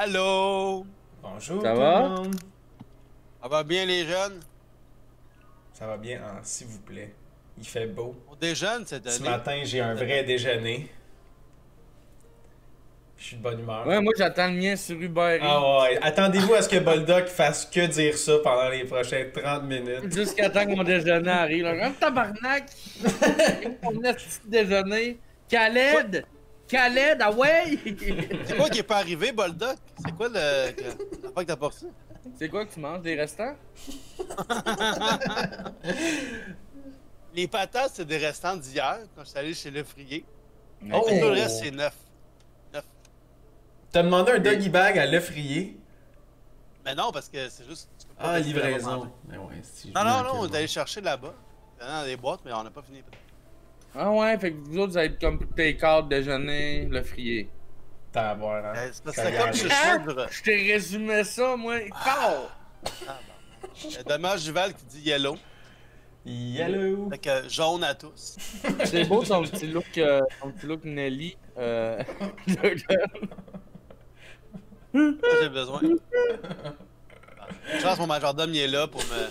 Allô? Bonjour Ça tout va? le monde. Ça va bien les jeunes? Ça va bien, hein, s'il vous plaît. Il fait beau. On déjeune cette Ce année? matin, j'ai un vrai déjeuner. Je suis de bonne humeur. Ouais, moi j'attends le mien sur Uber Eats. Ah ouais, attendez-vous à ce que Boldock fasse que dire ça pendant les prochaines 30 minutes. Jusqu'à temps que mon déjeuner arrive. Là. Comme tabarnak! Mon petit déjeuner. Khaled! Khaled, ah ouais! C'est quoi qui est pas arrivé, Boldock? C'est quoi la fois que t'as pas reçu? C'est quoi que tu manges? Des restants? Les patates, c'est des restants d'hier, quand je suis allé chez Le Frier. Oh! Tout le reste, c'est neuf. T'as demandé un doggy bag à l'œuf rayé? Mais non, parce que c'est juste... tu peux pas Ah, rester là-bas livraison. manger. Mais ouais, si je Non, veux non, un non, on peu, est allé chercher là-bas. Dans des boîtes, mais on n'a pas fini. Ah ouais, fait que vous autres, vous avez comme tes cadres déjeuner, le frier. T'as à boire, hein? C'est parce que Ça c'est comme gâche. ce Ah! choix Je t'ai résumé ça, moi. Pow! Dommage Duval qui dit yellow. Yellow! Fait que jaune à tous. C'est beau ton petit look Nelly. J'ai besoin. Je pense que mon majordome il est là pour me.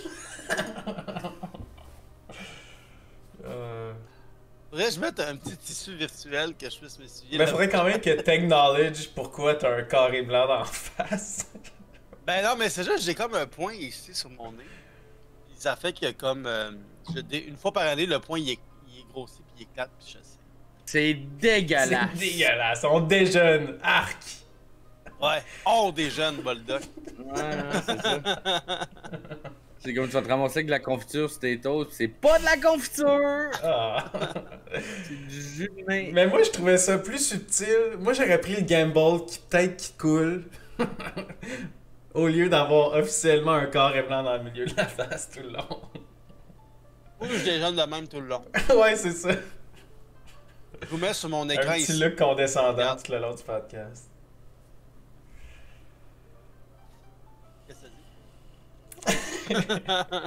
Faudrait que je mette un petit tissu virtuel que je puisse m'essuyer. Mais faudrait quand même que t'acknowledge pourquoi t'as un carré blanc dans la face. Ben non, mais c'est juste j'ai comme un point ici sur mon nez. Ça fait que comme une fois par année, le point il est grossi puis il éclate puis je sais. C'est dégueulasse. C'est dégueulasse, on déjeune, arc! Ouais, on déjeune, Boldock. Ouais, non, c'est ça. C'est comme tu vas te ramasser avec de la confiture sur tes toasts, pis c'est pas de la confiture! Ah. C'est du jus de main. Mais moi je trouvais ça plus subtil. Moi j'aurais pris le gamble qui peut-être qui coule. Au lieu d'avoir officiellement un carré blanc dans le milieu de la face tout le long. Ou je déjeune de même tout le long. Ouais, c'est ça. Je vous mets sur mon Un écran petit ici. look condescendant Regarde. tout le long du podcast. Qu'est-ce que ça dit?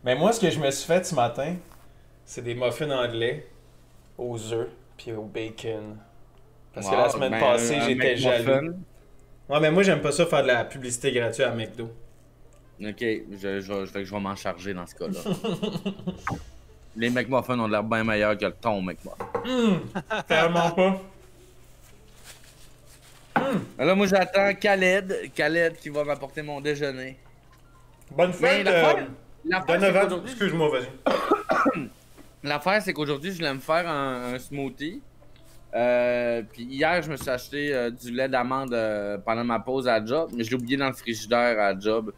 Mais moi, ce que je me suis fait ce matin, c'est des muffins anglais aux œufs puis au bacon. Parce que la semaine passée, j'étais jaloux. Ouais, mais moi, j'aime pas ça faire de la publicité gratuite à McDo. Ok, fait que je vais m'en charger dans ce cas-là. Les McMuffins ont l'air bien meilleurs que le ton McMuffin. Clairement pas. Là, moi, j'attends Khaled qui va m'apporter mon déjeuner. Bonne Mais fête, l'affaire, c'est Donovan. qu'aujourd'hui- Excuse-moi, vas-y. L'affaire, c'est qu'aujourd'hui, je voulais me faire un smoothie. Puis hier, je me suis acheté du lait d'amande pendant ma pause à la job, mais je l'ai oublié dans le frigidaire à la job.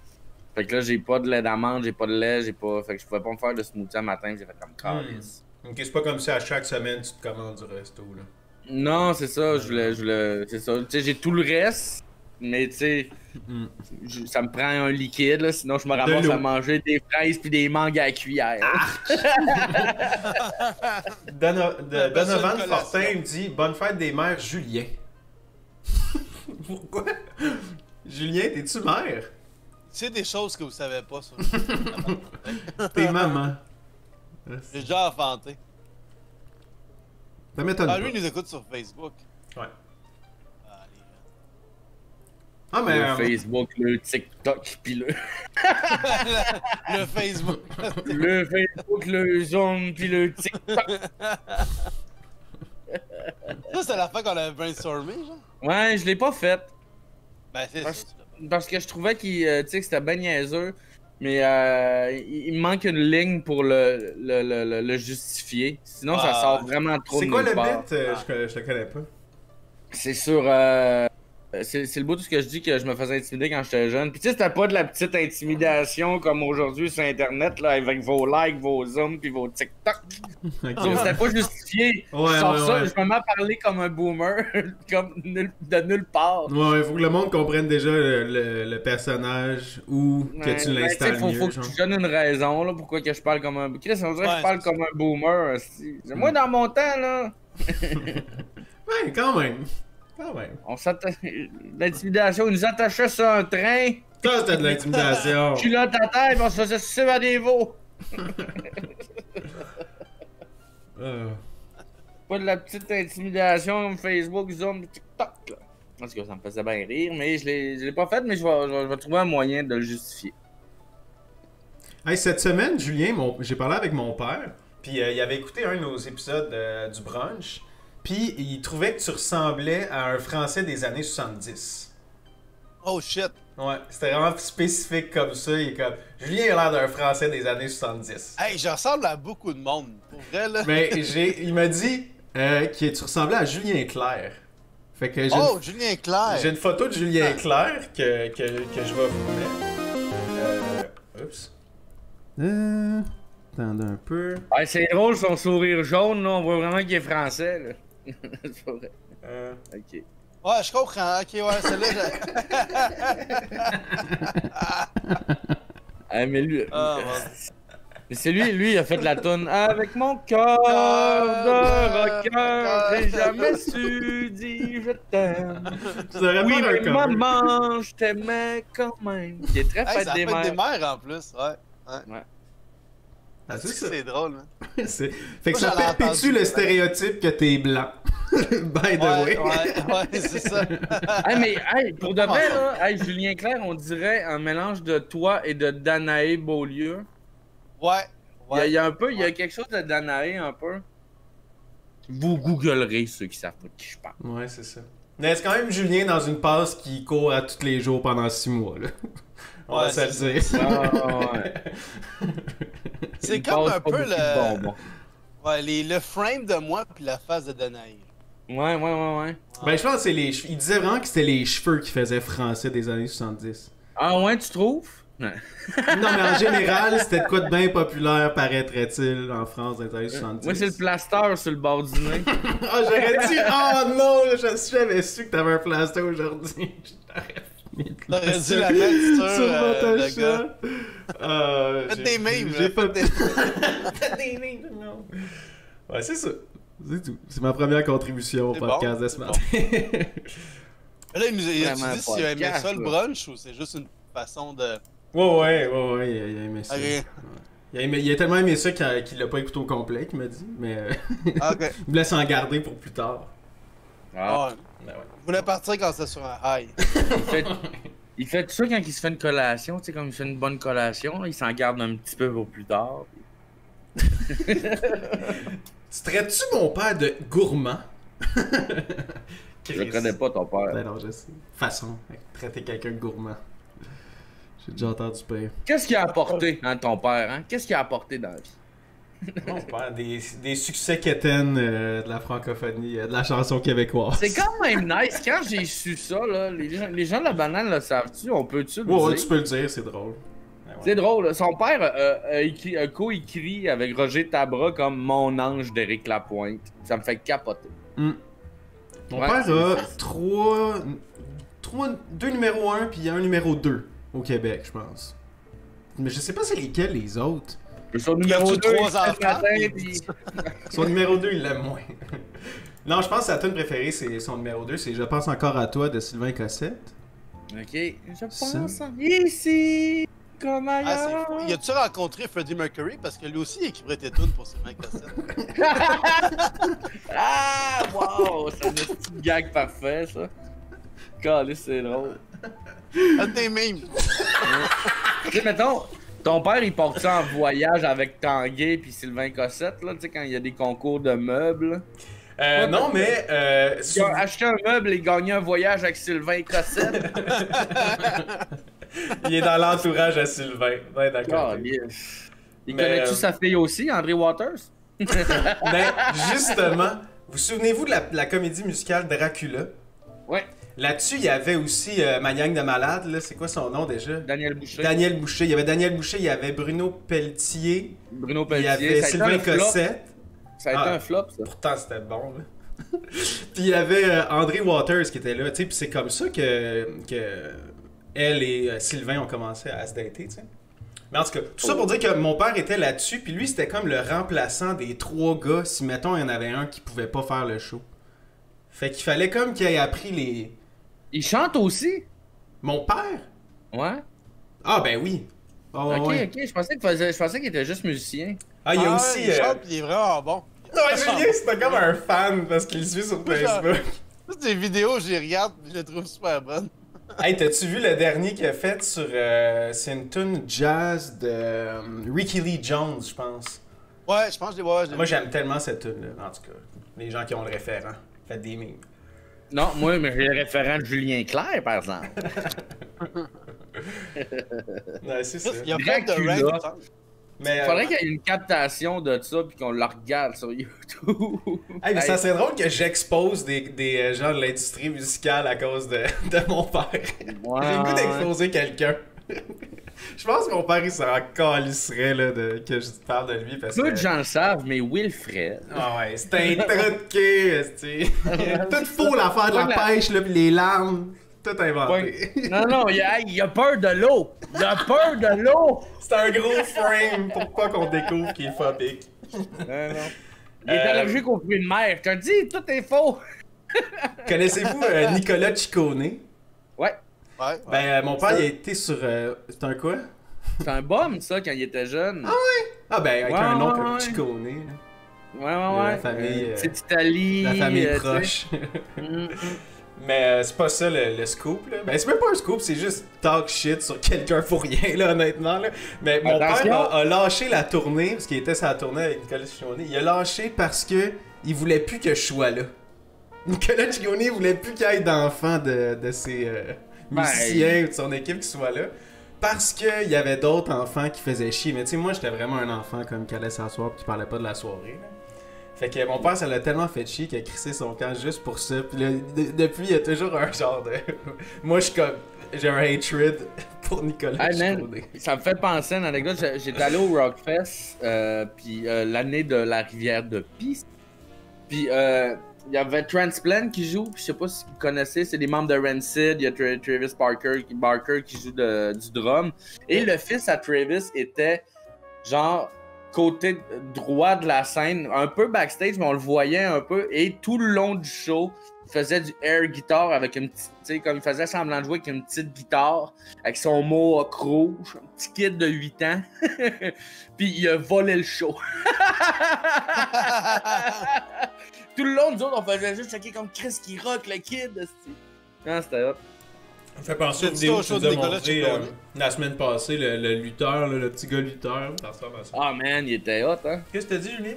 Fait que là, j'ai pas de lait d'amande, j'ai pas de lait, j'ai pas. Fait que je pouvais pas me faire de smoothie à matin, j'ai fait comme calice. Ok, c'est pas comme si à chaque semaine tu te commandes du resto, là. Non, c'est ça, je voulais. C'est ça. Tu sais, j'ai tout le reste, mais tu sais, ça me prend un liquide, là, sinon je me ramasse l'eau. à manger des fraises puis des mangues à la cuillère. Donovan collation. Fortin me dit bonne fête des mères, Julien. Pourquoi? Julien, t'es-tu mère? C'est des choses que vous savez pas, ça. T'es maman. J'ai déjà enfanté. Ça m'étonne Ah, pas. lui, il nous écoute sur Facebook. Ouais. Ah, les gens. Ah, mais. Le Facebook, le TikTok, puis Le Facebook. le Facebook, le Zoom, puis le TikTok. Ça, c'est la fois qu'on avait brainstormé, genre. Ouais, je l'ai pas fait. Ben, c'est Parce- ça. tu l'as pas. Parce que je trouvais qu'il, tu sais, que c'était ben niaiseux. Mais il me manque une ligne pour le justifier. Sinon, ça Ah. sort vraiment trop C'est de quoi nulle le part. bit? Je te connais pas. C'est sur... c'est le bout de ce que je dis que je me faisais intimider quand j'étais jeune. Puis tu sais, c'était pas de la petite intimidation comme aujourd'hui sur Internet, là, avec vos likes, vos zooms, puis vos TikTok. Ok. C'était pas justifié. Ouais, je sors ouais, ça, ouais. je me mets à parler comme un boomer, comme de nulle part. Ouais, faut que le monde comprenne déjà le personnage ou que Ouais, tu ben, l'installes t'sais, faut mieux. que genre. tu donnes une raison là, pourquoi que je parle comme un... Chris, on dirait que Ouais, je parle c'est comme un boomer. Esti. Moi, dans mon temps, là, Ouais, quand même. Quand même. l'intimidation, ils nous attachaient sur un train, Ça, c'était de l'intimidation. culotte à terre, puis on se faisait sucer à des veaux. Euh, Pas de la petite intimidation comme Facebook, Zoom, TikTok, là. Parce que ça me faisait bien rire, mais je l'ai pas fait, mais je vais trouver un moyen de le justifier. Hey, cette semaine, Julien, j'ai parlé avec mon père, puis il avait écouté un de nos épisodes du brunch, puis il trouvait que tu ressemblais à un Français des années 70. Oh shit! Ouais, c'était vraiment spécifique comme ça. Il est comme, Julien a l'air d'un Français des années 70. Hey, je ressemble à beaucoup de monde. Pour vrai, là. Mais il m'a dit que tu ressemblais à Julien Clerc. Fait que Julien Clerc! j'ai une photo de Julien Clerc que je vais vous mettre. Oups. Attendez un peu. Ouais, c'est drôle son sourire jaune, là. On voit vraiment qu'il est français, là. C'est pas vrai. Ok. Ouais, je comprends. Ok, ouais, celle-là. Ah, mais lui. Ah, Mais c'est lui, il a fait la toune avec mon cœur de rocker. J'ai jamais su dire je t'aime. Oui, mais maman, je t'aimais quand même. Il est très hey, fête des mères. des mères en plus, ouais. Ah, c'est drôle, hein. Fait que moi, ça perpétue le stéréotype que t'es blanc. By the way. Ouais, c'est ça. Mais pour de vrai, là, Julien Clerc, on dirait un mélange de toi et de Danae Beaulieu. Ouais. Il y a un peu, il y a quelque chose de Danae un peu. Vous googlerez ceux qui savent pas de qui je parle. Ouais, c'est ça. Mais c'est quand même Julien dans une passe qui court à tous les jours pendant 6 mois, là. On va se le dire. Ouais. C'est comme un peu le frame de moi puis la face de Danae. Ouais. Ben, je pense que c'est les cheveux. Il disait vraiment que c'était les cheveux qui faisaient français des années 70. Ah ouais, tu trouves? Non, mais en général, c'était de quoi de bien populaire, paraîtrait-il, en France dans les années 70. Moi, c'est le plaster sur le bord du nez. Ah, j'aurais dit, oh non, j'avais su que t'avais un plaster aujourd'hui. T'aurais dû la mettre sur Photoshop. Faites des memes, j'ai pas Faites des memes, non. Ouais, c'est ça. C'est tout. C'est ma première contribution au podcast de ce matin. Là, il a dit s'il aimait ça le brunch ou c'est juste une façon de. Ouais, il a aimé ça. Okay. Il a tellement aimé ça qu'il l'a pas écouté au complet, qu'il m'a dit, mais il voulait s'en garder pour plus tard. Ah. Ben ouais. Il voulait partir quand c'était sur un high. Il fait tout ça quand il se fait une collation, tu sais, comme il fait une bonne collation, là, il s'en garde un petit peu pour plus tard. Tu traites-tu mon père de gourmand? Je connais pas ton père. Ben non, je sais. Façon, traiter quelqu'un de gourmand. J'ai déjà entendu pire. Qu'est-ce qu'il a apporté, ton père, hein? Qu'est-ce qu'il a apporté dans la vie? Mon père, des succès quétaines de la francophonie, de la chanson québécoise. C'est quand même nice. Quand j'ai su ça, là, les gens de la banane le savent-tu? On peut-tu le dire? Ouais, tu peux le dire, c'est drôle. Ouais. C'est drôle. Son père a co-écrit avec Roger Tabra comme Mon ange d'Éric Lapointe. Ça me fait capoter. Mon père a deux numéros 1 puis un numéro 2 au Québec, je pense. Mais je sais pas c'est lesquels les autres. Son numéro 2, son numéro 2, il l'aime moins. Non, je pense que sa tune préférée, c'est son numéro 2, c'est Je pense encore à toi de Sylvain Cossette. Ok. Je pense ici comme ailleurs. Il a-tu rencontré Freddie Mercury? Parce que lui aussi, il écrivait tes tunes pour Sylvain Cossette. Ah, wow! C'est un petit gag parfait, ça. Caliste, c'est drôle. Des memes. Tu sais, mettons, ton père, il part en voyage avec Tanguay puis Sylvain Cossette, là, tu sais, quand il y a des concours de meubles? Non, mais... Il a acheté un meuble et gagné un voyage avec Sylvain Cossette. Il est dans l'entourage à Sylvain. Ouais, d'accord. Il connaît-tu sa fille aussi, André Waters? Mais justement, vous souvenez-vous de la comédie musicale Dracula? Ouais. Là-dessus, il y avait aussi ma gang de malades, là. C'est quoi son nom déjà? Daniel Boucher. Daniel Boucher. Il y avait Daniel Boucher, il y avait Bruno Pelletier. Il y avait Sylvain Cossette. Ça a été un flop, ça. Pourtant, c'était bon, là. Puis il y avait André Waters qui était là, tu sais. Puis c'est comme ça que elle et Sylvain ont commencé à se dater, tu sais. Mais en tout cas, tout ça pour dire que mon père était là-dessus, puis lui, c'était comme le remplaçant des 3 gars, si, mettons, il y en avait un qui pouvait pas faire le show. Fait qu'il fallait comme qu'il ait appris les... Il chante aussi? Mon père? Ouais. Ah, ben oui. Oh, ok, ouais. je pensais qu'il était juste musicien. Ah, il y a aussi... Il chante, il est vraiment bon. Ouais, Julien, c'était comme un fan, parce qu'il le suit sur Facebook. Toutes ces vidéos, je les regarde et je les trouve super bonnes. Hey, t'as-tu vu le dernier qu'il a fait sur... c'est une tune jazz de Ricky Lee Jones, je pense. Ouais, je pense que je les vois. Moi, j'aime tellement cette tune-là, en tout cas. Les gens qui ont le référent. Faites des memes. Non, moi, mais j'ai le référent de Julien Clerc, par exemple. Ouais, c'est ça. Il y a plein de ranks. Mais, faudrait qu'il y ait une captation de ça puis qu'on la regarde sur YouTube. Hey, mais ça serait drôle que j'expose des gens de l'industrie musicale à cause de mon père. Ouais, J'ai le goût d'exposer quelqu'un. Je pense que mon père il s'en calisserait là, que je parle de lui parce que... Peu de gens le savent, mais Wilfred. Ah ouais, c'est un trou de cul, tu sais. Tout faux l'affaire de la pêche là pis les larmes. Tout inventé. Non, il a peur de l'eau. Il a peur de l'eau. C'est un gros frame pour pas qu'on découvre qu'il est phobique. Non. Il est allergique aux fruits de mer. Je te dis, tout est faux. Connaissez-vous Nicolas Ciccone? Ouais. Ben, mon père, il a été sur... c'est un quoi? C'est un bum, ça, quand il était jeune. Ah ouais? Ah ben, avec un nom comme ouais. Ciccone. Ouais. La famille... c'est Italie. La famille proche. Mais c'est pas ça le scoop, là. Ben, c'est même pas un scoop, c'est juste talk shit sur quelqu'un pour rien, là, honnêtement, là. Mais mon père a lâché la tournée, parce qu'il était sur la tournée avec Nicolas Ciccone. Il a lâché parce que il voulait plus que je sois là. Nicolas Ciccone voulait plus qu'il y ait d'enfants de ses musiciens ou de son équipe qui soient là. Parce qu'il y avait d'autres enfants qui faisaient chier. Mais tu sais, moi, j'étais vraiment un enfant comme qui allait s'asseoir et qui parlait pas de la soirée, là. Fait que mon père, ça l'a tellement fait chier qu'il a crissé son camp juste pour ça. Puis là, depuis, il y a toujours un genre de... Moi, je suis comme... J'ai un hatred pour Nicolas Ciccone. Ça me fait penser à une anecdote. J'étais allé au Rockfest, puis l'année de la rivière de Pisse. Puis il y avait Transplant qui joue. Je sais pas si vous connaissez, c'est des membres de Rancid. Il y a Travis Barker qui joue du drum. Et le fils à Travis était genre... côté droit de la scène, un peu backstage, mais on le voyait un peu. Et tout le long du show, il faisait du air guitar avec une petite, tu sais, comme il faisait semblant de jouer avec une petite guitare, avec son mohawk rouge, un petit kid de 8 ans. Puis il a volé le show. Tout le long, nous autres, on faisait juste checker comme Chris qui rock le kid. Non, c'était hot. Ça me fait penser à une vidéo que tu nous as montré la semaine passée, le lutteur, le petit gars lutteur. Ah man, il était hot, hein. Qu'est-ce que t'as dit, Julien?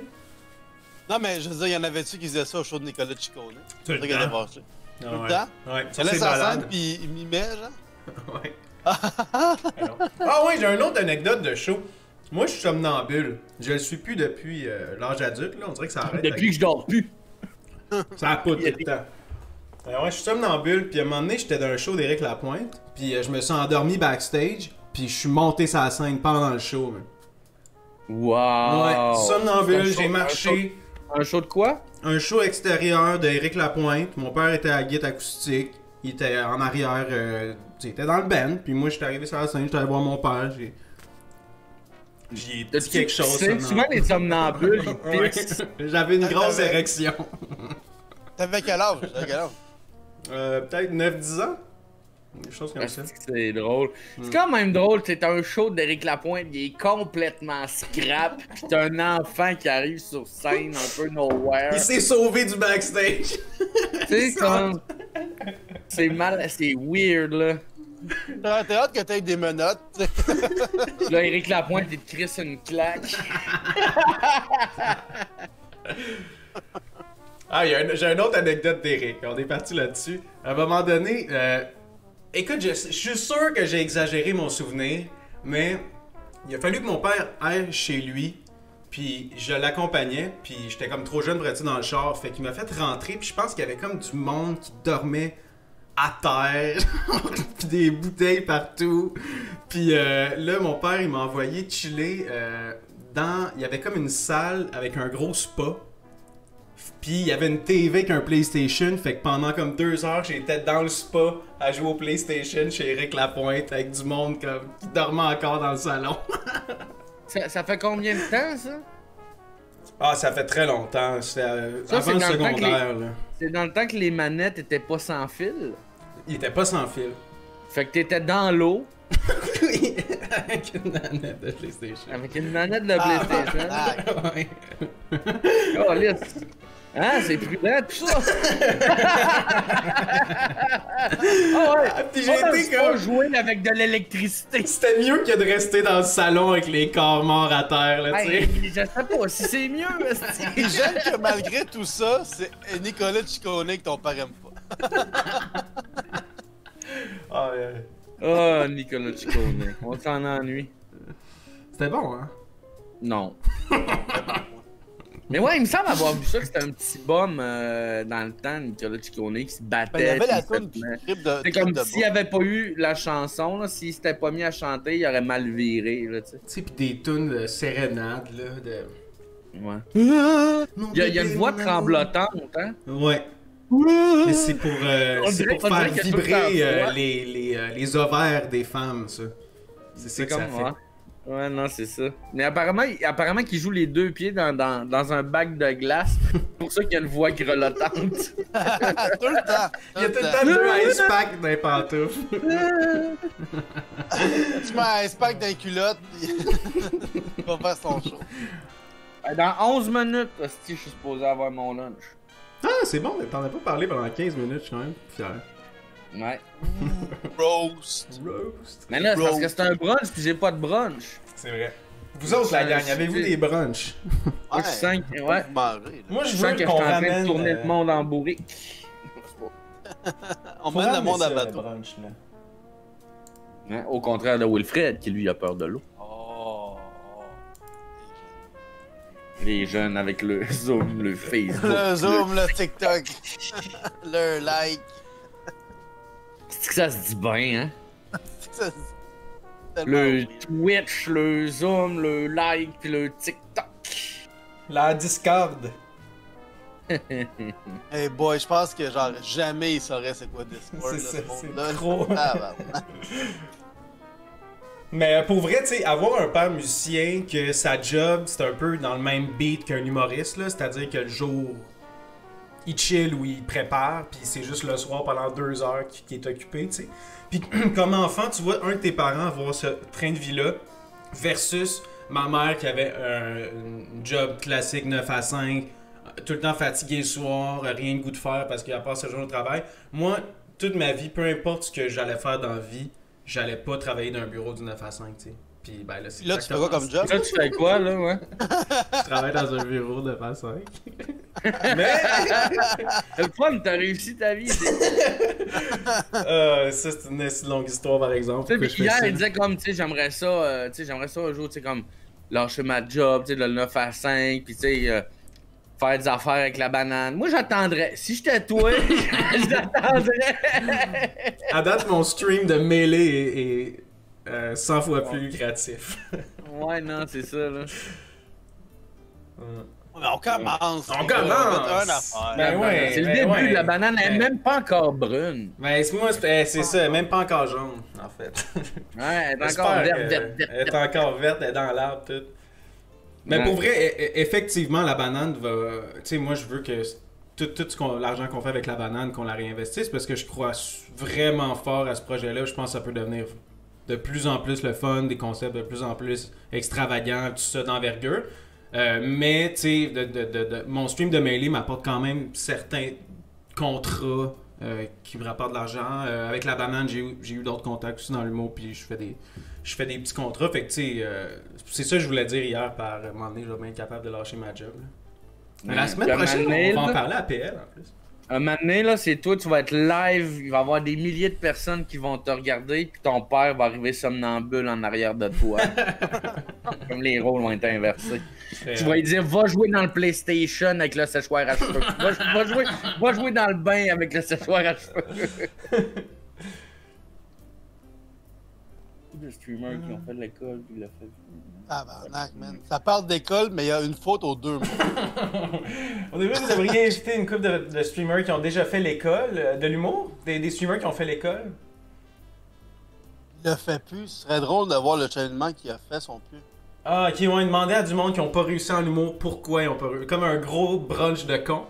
Non, mais je veux dire, il y en avait-tu qui faisaient ça au show de Nicolas Ciccone? Tout le temps. Tout le temps? Ouais, ça laisse en scène pis il mimait, genre? Ouais. Ah ouais, j'ai une autre anecdote de show. Moi, je suis somnambule. Je le suis plus depuis l'âge adulte, là. On dirait que ça arrête. Depuis que je dors plus. Ça a pas tout le temps. Ouais, je suis somnambule, puis à un moment donné, j'étais dans un show d'Éric Lapointe, puis je me suis endormi backstage, puis je suis monté sur la scène pendant le show. Man. Wow! Ouais, somnambule, j'ai marché. Un show de quoi? Un show extérieur d'Éric Lapointe. Mon père était à la guitare acoustique, il était en arrière, il était dans le band, puis moi, j'étais arrivé sur la scène, j'étais allé voir mon père, j'ai dit quelque chose. C'est souvent les somnambules, ils pissent. J'avais une grosse érection. T'avais quel âge? Peut-être 9-10 ans. Des choses comme ça. C'est drôle. C'est quand même drôle, c'est un show d'Éric Lapointe, il est complètement scrap, pis t'as un enfant qui arrive sur scène un peu nowhere. Il s'est sauvé du backstage. Tu sais, comme... C'est mal, c'est weird, là. T'as hâte que t'aies des menottes, tu sais. Là, Éric Lapointe, il te crisse une claque. Ah, j'ai une autre anecdote d'Éric. On est parti là-dessus. À un moment donné, écoute, je suis sûr que j'ai exagéré mon souvenir, mais il a fallu que mon père aille chez lui, puis je l'accompagnais, puis j'étais comme trop jeune pour être dans le char, fait qu'il m'a fait rentrer, puis je pense qu'il y avait comme du monde qui dormait à terre, puis des bouteilles partout. Puis là, mon père, il m'a envoyé chiller dans... Il y avait comme une salle avec un gros spa. Puis il y avait une TV avec un PlayStation, fait que pendant comme 2 heures, j'étais dans le spa à jouer au PlayStation chez Éric Lapointe avec du monde comme qui dormait encore dans le salon. ça fait combien de temps, ça? Ah, ça fait très longtemps. C'était avant le secondaire. C'est dans le temps que les manettes étaient pas sans fil? Il était pas sans fil. Fait que t'étais dans l'eau. Oui, avec une manette de PlayStation. Avec une manette de PlayStation. Ouais. Oh, lisse. Hein, c'est prudent, tout ça! Ah ouais! Puis j'ai été comme... jouer avec de l'électricité! C'était mieux que de rester dans le salon avec les corps morts à terre, là, tu sais. Je sais pas si c'est mieux, mais J'aime que malgré tout ça, c'est Nicolas Ciccone que ton père aime pas. Oh, Nicolas Ciccone, on s'en ennuie. C'était bon, hein? Non. Mais ouais, il me semble avoir vu ça, que c'était un petit bum dans le temps, Nicolas Ciccone, qui se battait. Ben, il y avait la puis toune Trip de c'est comme de s'il avait pas eu la chanson, là, s'il s'était pas mis à chanter, il aurait mal viré, là, tu sais. Tu sais, pis des tunes de sérénade, là, de... Ouais. Il y a une voix tremblotante, hein? Ouais. Mais c'est pour faire qu'il y a vibrer tout les ovaires des femmes, ça. C'est ça que ça fait. Ouais, non, c'est ça. Mais apparemment qu'il joue les deux pieds dans un bac de glace. C'est pour ça qu'il y a une voix grelottante. Tout le temps. Il y a tout le temps deux ice packs dans les pantoufles. Tu mets un ice pack dans les culottes, pis il va faire son show. Dans 11 minutes, je suis supposé avoir mon lunch. Ah, c'est bon, mais t'en as pas parlé pendant 15 minutes, je suis quand même fier. Ouais. Roast. Mais là, c'est parce que c'est un brunch pis j'ai pas de brunch. C'est vrai. Vous autres, la gang, avez-vous des brunchs? Ouais. Ouais. Moi, je Je sens veux que je suis qu'on en train ramène... de tourner le monde en bourrique. On mène le monde à le bateau. brunch, là. Hein? Au contraire de Wilfred, qui lui a peur de l'eau. Oh. Les jeunes avec le Zoom, le Facebook. Le Zoom, le TikTok, le like. C'est que ça se dit bien, hein? Ça, c'est Le tellement Twitch, le Zoom, le like, puis le TikTok. La Discord. Hey boy, je pense que genre jamais il saurait c'est quoi Discord. C'est là, ça, ce c'est monde-là. trop. Ah, bah. Mais pour vrai, tu sais, avoir un père musicien que sa job, c'est un peu dans le même beat qu'un humoriste, là, c'est-à-dire que le jour, il chill ou il prépare, puis c'est juste le soir pendant 2 heures qu'il est occupé, tu sais. Puis comme enfant, tu vois un de tes parents avoir ce train de vie-là, versus ma mère qui avait un job classique 9 à 5, tout le temps fatigué le soir, rien de goût de faire parce qu'il a passé le jour au travail. Moi, toute ma vie, peu importe ce que j'allais faire dans la vie, j'allais pas travailler dans un bureau du 9 à 5, tu sais. Puis ben là, c'est Là, tu fais quoi comme job? Là, tu fais quoi, là, ouais? Je travaille dans un bureau de 9 à 5. Mais Le fun, t'as réussi ta vie. ça, c'est une assez longue histoire, par exemple. Tu sais, pourquoi puis je fais hier, ça. il disait comme, tu sais, j'aimerais ça un jour, tu sais, comme, lâcher ma job, tu sais, le 9 à 5, puis tu sais, faire des affaires avec la banane. Moi, j'attendrais. Si j'étais toi, j'attendrais. À date, mon stream de mêlée est 100 fois plus lucratif. Ouais, non, c'est ça, là. Mais on commence. On les gars, commence. on va mettre un affaire. Ben ouais, C'est le ben début, ouais. la banane, elle est Ben- même pas encore brune. Mais moi, c'est ça, même pas encore jaune, en fait. Ouais, elle est J'espère encore verte, que- verte, verte. Elle est encore verte, elle est dans l'arbre, tout. Mais Ouais. pour vrai, effectivement, la banane va... Tu sais, moi, je veux que tout l'argent qu'on fait avec la banane, qu'on la réinvestisse, parce que je crois vraiment fort à ce projet-là. Je pense que ça peut devenir de plus en plus le fun, des concepts de plus en plus extravagants, tout ça d'envergure. Mais, tu sais, mon stream de Melee m'apporte quand même certains contrats qui me rapportent de l'argent. Avec la banane, j'ai eu d'autres contacts aussi dans l'humour, puis je fais des petits contrats. Fait que, tu sais, c'est ça que je voulais dire hier par un moment donné, je vais bien être capable de lâcher ma job. Là. Mais la semaine Puis prochaine, un on va en mail, parler à PL en plus. Un moment donné, là, c'est toi, tu vas être live, il va y avoir des milliers de personnes qui vont te regarder, puis ton père va arriver somnambule en arrière de toi. Comme les rôles vont être inversés. Tu vas lui dire, va jouer dans le PlayStation avec le séchoir à cheveux. Va jouer dans le bain avec le séchoir à cheveux. Tous les streamers qui ont fait de l'école, puis il a fait. Ah, bah, man. Ça parle d'école, mais il y a une faute aux 2 mots. Au début, vous devriez inviter une couple de streamers qui ont déjà fait l'école de l'humour. Des streamers qui ont fait l'école. Il le fait plus. Ce serait drôle de voir le challenge qu'il a fait, son plus. Ah, ok, ouais, demander à du monde qui ont pas réussi en humour pourquoi ils ont pas réussi. Comme un gros brunch de cons.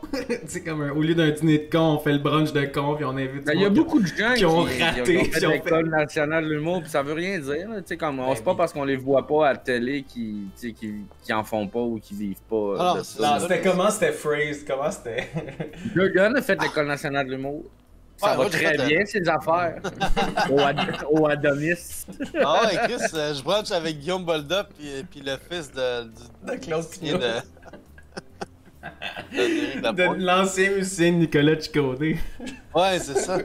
C'est comme au lieu d'un dîner de cons, on fait le brunch de cons puis on invite. Il y a beaucoup de gens qui ont raté. Qui ont fait l'École nationale de l'humour, puis ça veut rien dire. Tu sais, comme c'est pas parce qu'on les voit pas à la télé qui en font pas ou qui vivent pas. Alors, non, c'était comment c'était phrased? Comment c'était? Logan a fait l'École nationale de l'humour. Ça va très bien, ses affaires. au Adonis. Ah ouais, Chris, je brunch avec Guillaume Bolda puis le fils de Claude Pignot. de l'ancien musicien Nicolas Ciccone. Ouais, c'est ça.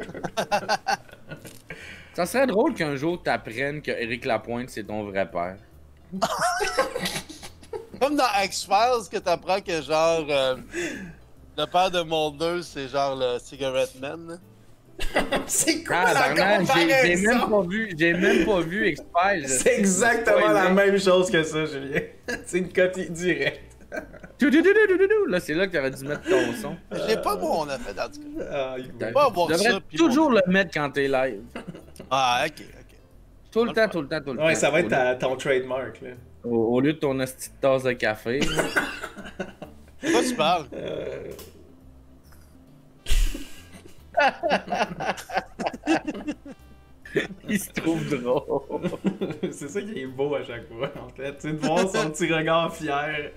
Ça serait drôle qu'un jour t'apprennes que Éric Lapointe, c'est ton vrai père. Comme dans X-Files que t'apprends que genre le père de Mulder, c'est genre le Cigarette Man. C'est quoi la comparaison? J'ai même pas vu X-Files. C'est exactement la même chose que ça, Julien. C'est une copie directe. Là, c'est là que t'aurais dû mettre ton son. Je l'ai pas bon, on a fait dans tout cas. Tu devrais toujours le mettre quand t'es live. Ah, ok. Tout le temps. Ouais, ça va être ton trademark, là. Au lieu de ton petite tasse de café. De quoi tu parles? Il se trouve drôle. C'est ça qui est beau à chaque fois, en fait. Tu sais, de voir son petit regard fier.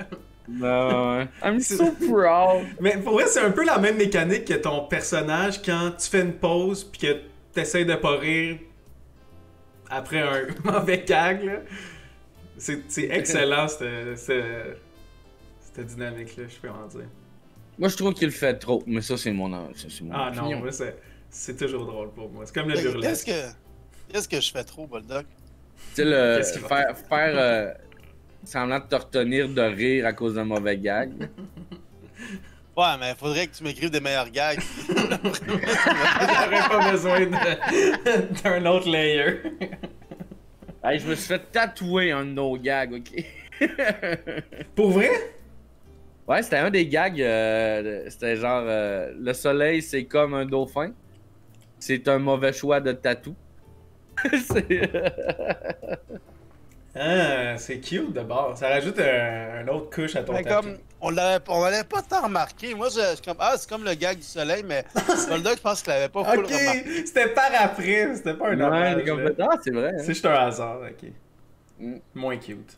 Non, I'm so proud. Mais pour vrai, c'est un peu la même mécanique que ton personnage quand tu fais une pause pis que t'essayes de pas rire après un mauvais gag, là. C'est excellent, cette dynamique-là, je peux en dire. Moi, je trouve qu'il le fait trop, mais ça, c'est mon Ah opinion. non, moi, c'est toujours drôle pour moi. C'est comme le burlesque. Qu'est-ce que je fais trop, Bulldog? Tu sais, faire semblant de te retenir de rire à cause d'un mauvais gag. Ouais, mais faudrait que tu m'écrives des meilleurs gags. J'aurais pas besoin d'un autre layer. Hey, je me suis fait tatouer un de nos gags, ok? Pour vrai? Ouais, c'était un des gags. C'était genre le soleil, c'est comme un dauphin. C'est un mauvais choix de tatou. C'est cute de bord. Ça rajoute un autre couche à ton tatou. Comme, on l'avait pas tant remarqué. Moi, c'est comme le gag du soleil, mais Bulldog, je pense qu'il l'avait pas full remarqué. C'était par après, c'était pas un hommage. Ah, c'est vrai. C'est juste un hasard, ok. Moins cute.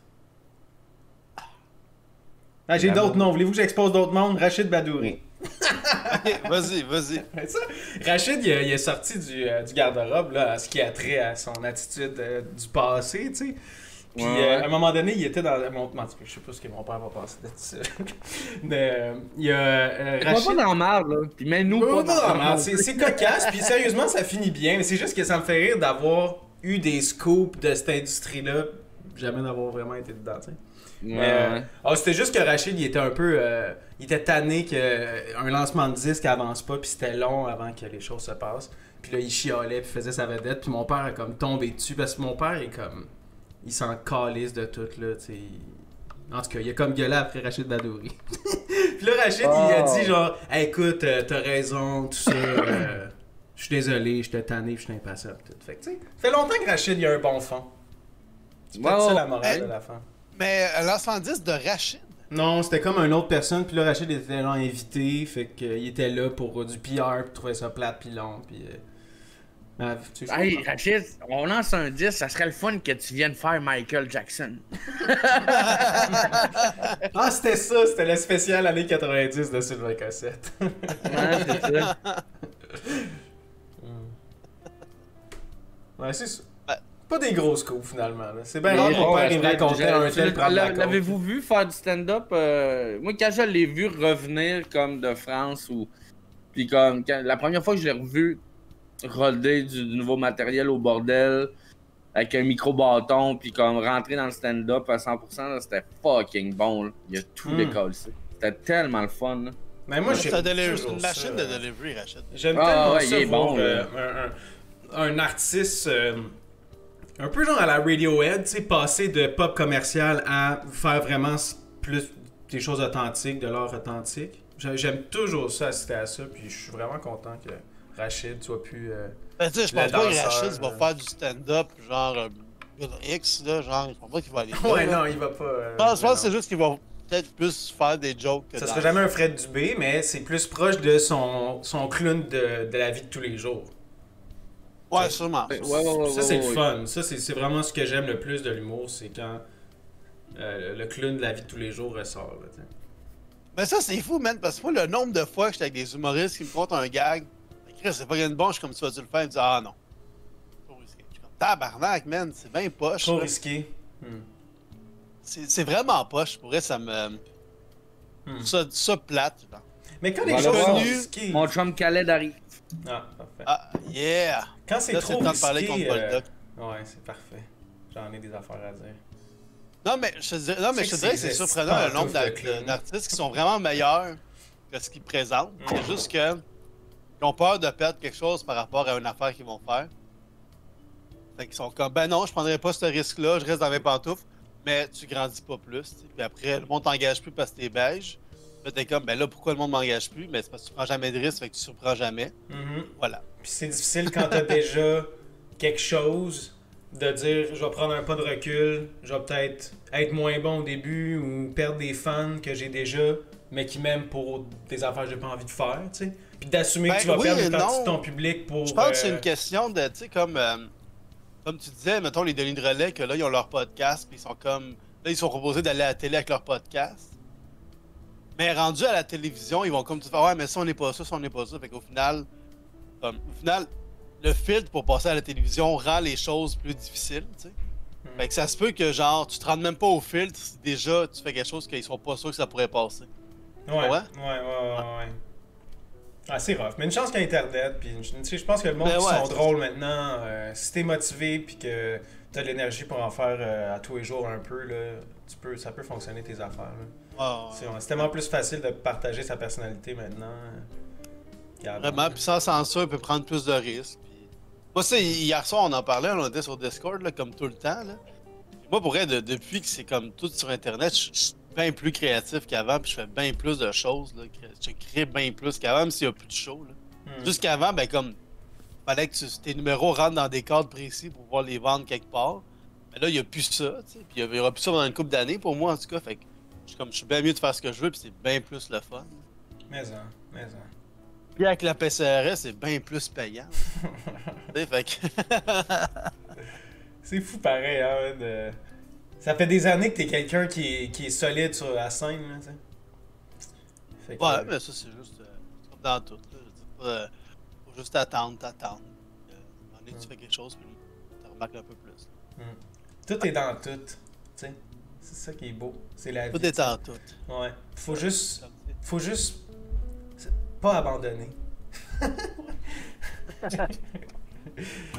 Ah, j'ai d'autres noms. Voulez-vous que j'expose d'autres mondes? Rachid Badouri. Ok, vas-y. Ça, Rachid, il est sorti du garde-robe, là, à ce qui a trait à son attitude du passé, tu sais. Puis à un moment donné, il était dans. Je sais pas ce que mon père va penser de ça. Mais il y a. Rachid... pas dans la merde, là. Puis même nous, pas dans la merde. C'est cocasse, puis sérieusement, ça finit bien. Mais c'est juste que ça me fait rire d'avoir eu des scoops de cette industrie-là. Jamais d'avoir vraiment été dedans, tu sais. C'était juste que Rachid, il était un peu. Il était tanné qu'un lancement de disque avance pas, puis c'était long avant que les choses se passent. Puis là, il chialait, puis faisait sa vedette. Puis mon père a comme tombé dessus, parce que mon père est comme. Il s'en calisse de tout, là, tu sais. En tout cas, il a comme gueulé après Rachid Badouri. Puis là, Rachid, il a dit genre, hey, écoute, t'as raison, tout ça. Je suis désolé, j'étais tanné, j'étais impatient. Tout. Fait que, tu sais, ça fait longtemps que Rachid, il a un bon fond. C'est peut-être ça la morale de la fin. Mais lancement de disque de Rachid? Non, c'était comme une autre personne, puis là, Rachid était là invité, fait qu'il était là pour du PR, puis trouvait ça plate, puis long, puis... Hey, Rachid, on lance un disque, ça serait le fun que tu viennes faire Michael Jackson. Ah, c'était ça, c'était le spécial année 90 de Sylvain Cossette. Ouais, c'est ça. Ouais, c'est ça. Pas des grosses coups finalement. C'est bien rare que mon père me racontait un tel prendre la côte. L'avez-vous vu faire du stand-up? Moi, quand je l'ai vu revenir comme de France, puis comme la première fois que je l'ai revu roder du nouveau matériel au bordel avec un micro-bâton, puis comme rentrer dans le stand-up à 100%, c'était fucking bon. Là. Il a tout décollé. C'était tellement le fun. Là. Mais moi, c'est une machine de delivery, Rachid. J'aime tellement ça voir un artiste... un peu genre à la Radiohead, tu sais, passer de pop commercial à faire vraiment plus des choses authentiques, de l'art authentique. J'aime toujours ça, assister à ça, puis je suis vraiment content que Rachid soit plus tu sais, je pense pas que Rachid va faire du stand-up genre X, là, genre, je pense pas qu'il va aller. Ouais, là. non, il va pas. Je pense que c'est juste qu'il va peut-être plus faire des jokes que Ça dans- serait jamais un Fred Dubé, mais c'est plus proche de son clown de la vie de tous les jours. Ouais, sûrement. Ça, c'est le fun. Ça, c'est vraiment ce que j'aime le plus de l'humour, c'est quand le clown de la vie de tous les jours ressort. Là, t'sais. Mais ça, c'est fou, man, parce que moi, le nombre de fois que j'étais avec des humoristes qui me comptent un gag, Chris, c'est pas une bonne, je suis comme tu vas-tu le faire, ils me disent ah non. Trop risqué. Je suis comme tabarnak, man, c'est bien poche. Trop là. risqué. C'est vraiment poche, pour vrai, ça me. Ça plate. Genre. Mais quand les Voilà, choses sont connu, risquées. Mon chum Khaled arrive. Ah, parfait. Ah, yeah! Quand c'est Là, trop c'est le temps de risqué. parler contre Boldock. Ouais, c'est parfait. J'en ai des affaires à dire. Non, mais je te dirais, non, mais je te dirais que c'est c'est surprenant le nombre pantoufle de clown. d'artistes qui sont vraiment meilleurs que ce qu'ils présentent. C'est juste que ils ont peur de perdre quelque chose par rapport à une affaire qu'ils vont faire. Fait qu'ils sont comme, ben non, je prendrais pas ce risque-là, je reste dans mes pantoufles, mais tu grandis pas plus. T'sais. Puis après, le monde t'engage plus parce que t'es beige. Là, t'es comme, ben là, pourquoi le monde m'engage plus? Mais c'est parce que tu prends jamais de risque, fait que tu surprends jamais. Voilà. Puis c'est difficile quand t'as déjà quelque chose de dire je vais prendre un pas de recul, je vais peut-être être moins bon au début ou perdre des fans que j'ai déjà, mais qui m'aiment pour des affaires que j'ai pas envie de faire, tu sais. Puis d'assumer que tu vas perdre une partie de ton public pour. Je pense que c'est une question de, tu sais, comme tu disais, mettons les Denis de Relais, que là, ils ont leur podcast, puis ils sont comme. Là, ils sont proposés d'aller à la télé avec leur podcast. Mais rendus à la télévision, ils vont comme tu fais, ouais, mais ça, on n'est pas ça, on n'est pas ça. Fait qu'au final, le filtre pour passer à la télévision rend les choses plus difficiles, tu sais. Fait que ça se peut que, genre, tu te rendes même pas au filtre si déjà tu fais quelque chose qu'ils sont pas sûrs que ça pourrait passer. Ouais. Ah, c'est rough. Mais une chance qu'il y a Internet, puis tu sais, je pense que le monde qui sont drôles maintenant, si t'es motivé puis que t'as de l'énergie pour en faire à tous les jours un peu, là, ça peut fonctionner tes affaires. Là. C'est tellement plus facile de partager sa personnalité maintenant. Vraiment, puis sans censure, on peut prendre plus de risques. Puis... Moi, c'est hier soir, on en parlait, on était sur Discord, là, comme tout le temps. Là. Moi, pour vrai, depuis que c'est comme tout sur Internet, je suis bien plus créatif qu'avant, puis je fais bien plus de choses. Là. Je crée bien plus qu'avant, même s'il n'y a plus de show. Jusqu'avant, ben comme, fallait que tes numéros rentrent dans des cadres précis pour pouvoir les vendre quelque part. Mais là, il n'y a plus ça, tu sais. Puis il n'y aura plus ça pendant une couple d'années pour moi, en tout cas. Fait que je suis bien mieux de faire ce que je veux, puis c'est bien plus le fun. Mais. Puis avec la PCRS, c'est bien plus payant. Fait que... C'est fou pareil, hein. Ça fait des années que t'es quelqu'un qui est solide sur la scène, là, tu sais. Ouais, mais ça, c'est juste comme dans tout. Là. Faut juste attendre. Tu fais quelque chose, puis tu remarques un peu plus. Tout est dans tout, tu sais. C'est ça qui est beau. C'est la vie. Tout est en tout. Ouais. Faut juste pas abandonner.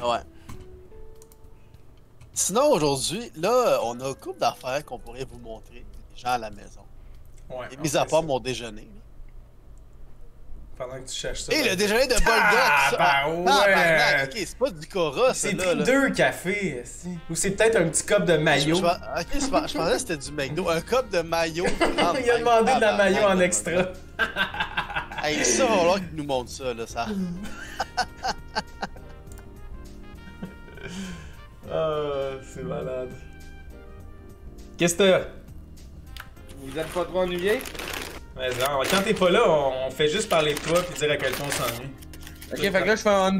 Ouais. Sinon, aujourd'hui, là, on a un couple d'affaires qu'on pourrait vous montrer, les gens à la maison. Ouais. Et mis à part mon déjeuner. Là. Pendant que tu cherches ça. Et le déjeuner de Boldock! Ouais! Ok, c'est pas du Cora, ça, c'est là. pris 2 cafés, ou c'est peut-être un petit cup de maillot. Ok, je pensais que c'était du McDo. Un cup de maillot. Il a demandé de la maillot en extra. Hey, ça, il va falloir qu'il nous montre ça, là, ça. C'est malade. Qu'est-ce que t'as? Vous êtes pas trop ennuyés? Mais non, quand t'es pas là, on fait juste parler de toi puis dire à quel point on s'ennuie. Ok, fait que là, je fais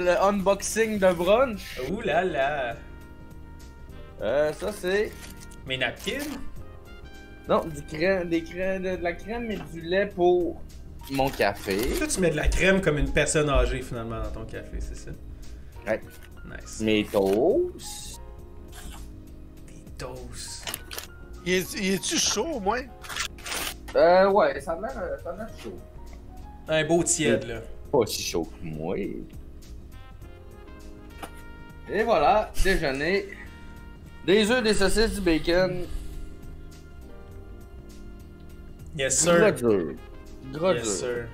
le unboxing de brunch. Ouh là là. Ça, c'est... Mes napkins? Non, de la crème et du lait pour mon café. Toi, tu mets de la crème comme une personne âgée, finalement, dans ton café, c'est ça? Ouais. Nice. Mes toasts. Des toasts. Il est-tu chaud, au moins? Ouais, ça a l'air chaud. Un beau tiède, là. Pas aussi chaud que moi. Et voilà, déjeuner. Des œufs, des saucisses, du bacon. Yes, sir. Gras dur. Yes, sir.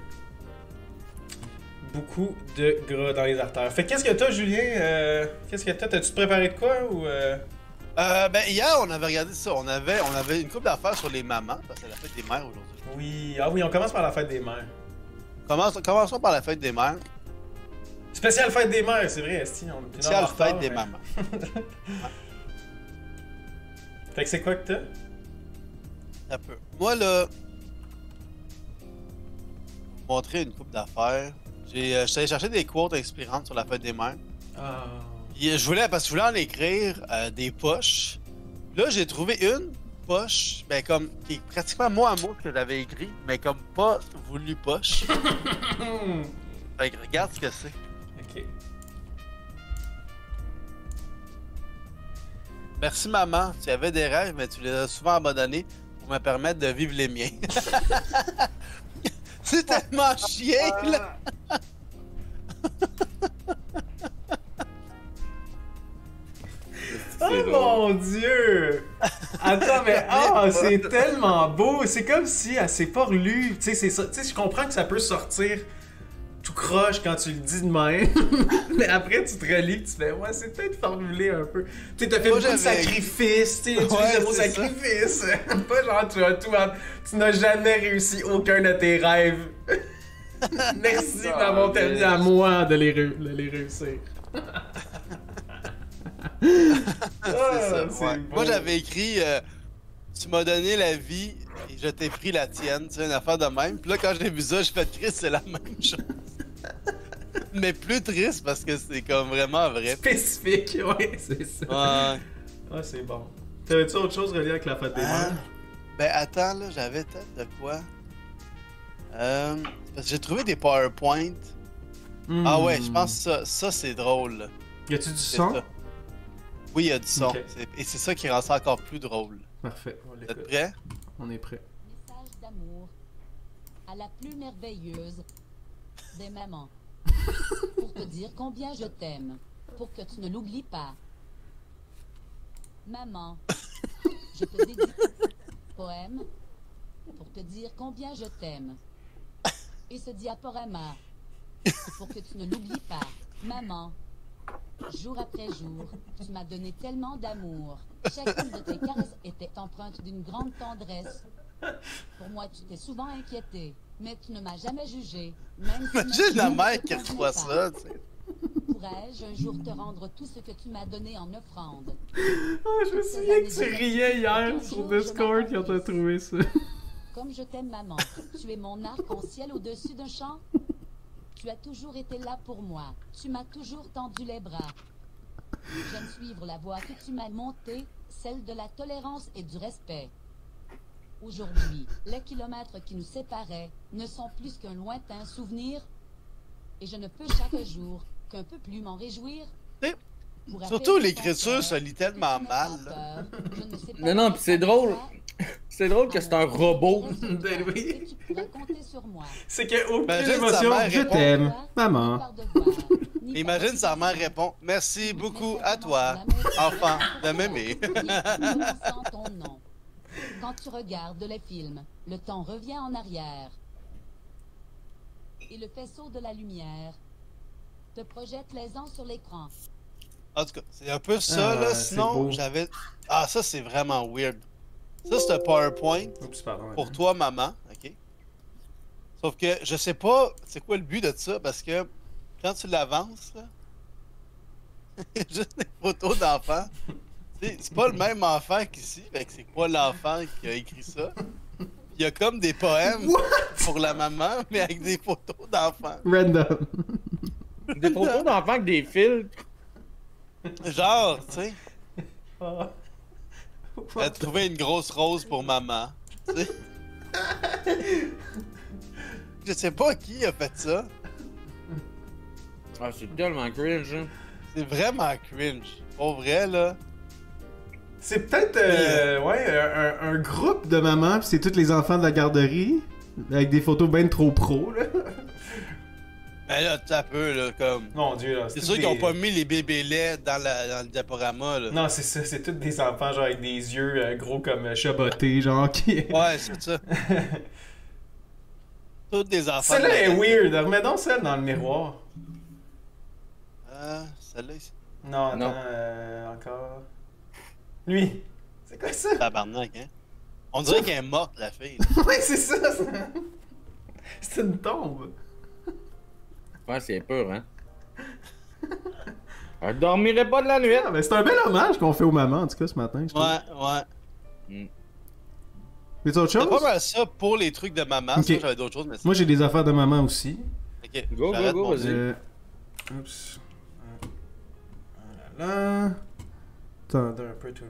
Beaucoup de gras dans les artères. Fait qu'est-ce que t'as, Julien? Qu'est-ce que t'as? T'as-tu préparé de quoi, ou... Ben, hier, on avait regardé ça. On avait une couple d'affaires sur les mamans, parce que c'est la fête des mères aujourd'hui. Oui. Ah oui, on commence par la fête des mères. Commençons par la fête des mères. Spéciale fête des mères, c'est vrai, Esti. Spéciale fête des mamans. Fait que c'est quoi que t'as? Un peu. Moi, là, je vais vous montrer une coupe d'affaires. Je suis allé chercher des quotes inspirantes sur la fête des mères. Ah. Parce que je voulais en écrire des poches. Là, j'ai trouvé une poche, ben comme, qui est pratiquement mot à mot ce que j'avais écrit, mais comme pas voulu poche. Fait que regarde ce que c'est. Ok. Merci maman, tu avais des rêves, mais tu les as souvent abandonnés pour me permettre de vivre les miens. C'est tellement chier, là! Oh mon dieu! Attends, mais c'est tellement beau! C'est comme si elle s'est pas relue. Tu sais, c'est ça. Tu sais, je comprends que ça peut sortir tout croche quand tu le dis de même. Mais après, tu te relis et tu fais, ouais, c'est peut-être formulé un peu. Tu sais, t'as fait beaucoup de sacrifices. Tu sais, tu dis le mot sacrifice. Pas genre, tu n'as jamais réussi aucun de tes rêves. Merci d'avoir permis à moi de les réussir. C'est ça, ouais. Moi, j'avais écrit tu m'as donné la vie et je t'ai pris la tienne. Tu sais, une affaire de même. Puis là, quand j'ai vu ça, je fais Chris, c'est la même chose. Mais plus triste parce que c'est comme vraiment vrai. Spécifique, ouais, c'est ça. Ouais. Ah, c'est bon. T'avais-tu autre chose relié avec la fête des mères? Ben attends, là, j'avais peut-être de quoi. Parce que j'ai trouvé des PowerPoint. Ah ouais, je pense que ça c'est drôle. Là. Y a-tu du son? Ça. Oui, il y a du son. Okay. Et c'est ça qui rend ça encore plus drôle. Parfait. Vous êtes prêts? On est prêts. Message d'amour à la plus merveilleuse des mamans. Pour te dire combien je t'aime. Pour que tu ne l'oublies pas. Maman, je te dédie un poème pour te dire combien je t'aime. Et ce diaporama, c'est pour que tu ne l'oublies pas. Maman, jour après jour, tu m'as donné tellement d'amour. Chacune de tes caresses était empreinte d'une grande tendresse. Pour moi, tu t'es souvent inquiété, mais tu ne m'as jamais jugé. Même si imagine la mère qui reçoit ça, tu sais. Pourrais-je un jour te rendre tout ce que tu m'as donné en offrande? Oh, je me souviens que tu riais hier sur Discord quand t'as trouvé ça. Comme je t'aime, maman, tu es mon arc-en-ciel au-dessus d'un champ. Tu as toujours été là pour moi. Tu m'as toujours tendu les bras. J'aime suivre la voie que tu m'as montée, celle de la tolérance et du respect. Aujourd'hui, les kilomètres qui nous séparaient ne sont plus qu'un lointain souvenir, et je ne peux chaque jour qu'un peu plus m'en réjouir. Surtout l'écriture se lit tellement mal. Là. Non, pis c'est drôle. C'est drôle que c'est un robot. Ben oui. C'est que aucune émotion. Je t'aime, maman. Imagine sa mère répond « Merci beaucoup à toi, enfant, de m'aimer. » Quand tu regardes les films, le temps revient en arrière. Et le faisceau de la lumière te projette les ans sur l'écran. En tout cas, c'est un peu ça, là. Sinon, j'avais... Ah, ça, c'est vraiment weird. Ça, c'est un PowerPoint pour toi, maman, ok? Sauf que je sais pas c'est quoi le but de ça, parce que quand tu l'avances, là, juste des photos d'enfants. C'est pas le même enfant qu'ici, fait que c'est pas l'enfant qui a écrit ça. Il y a comme des poèmes pour la maman, mais avec des photos d'enfants. Random. Des photos d'enfants avec des filtres. Genre, tu sais. Elle a trouvé une grosse rose pour maman. Tu sais. Je sais pas qui a fait ça. Ah, c'est tellement cringe, hein. C'est vraiment cringe. Pour vrai, là. C'est peut-être un groupe de mamans, pis c'est tous les enfants de la garderie, avec des photos ben trop pro, là. Ben là, t'as peu, là, comme... Mon Dieu, là. C'est sûr qu'ils ont pas mis les bébés laits dans le diaporama, là. Non, c'est ça, c'est tous des enfants, genre, avec des yeux gros comme chabotés, genre, qui... Ouais, c'est ça. Tous des enfants... Celle-là est weird, remets donc celle dans le miroir. Celle-là, ici. Non, attends, encore... Lui! C'est quoi ça? Tabarnak, hein? On dirait qu'elle est morte, la fille. Ouais, c'est ça! C'est une tombe! Ouais, c'est peur, hein? Elle dormirait pas de la nuit! Ah, mais c'est un bel hommage qu'on fait aux mamans, en tout cas, ce matin, je trouve. Ouais. Y'a autre chose? C'est pas mal ça pour les trucs de maman. Ok. Ça, j'avais d'autres choses, mais Moi, j'ai des affaires de maman aussi. Ok, Go, j'arrête go, mon- vas-y. Oups. Voilà. Attendez un peu tout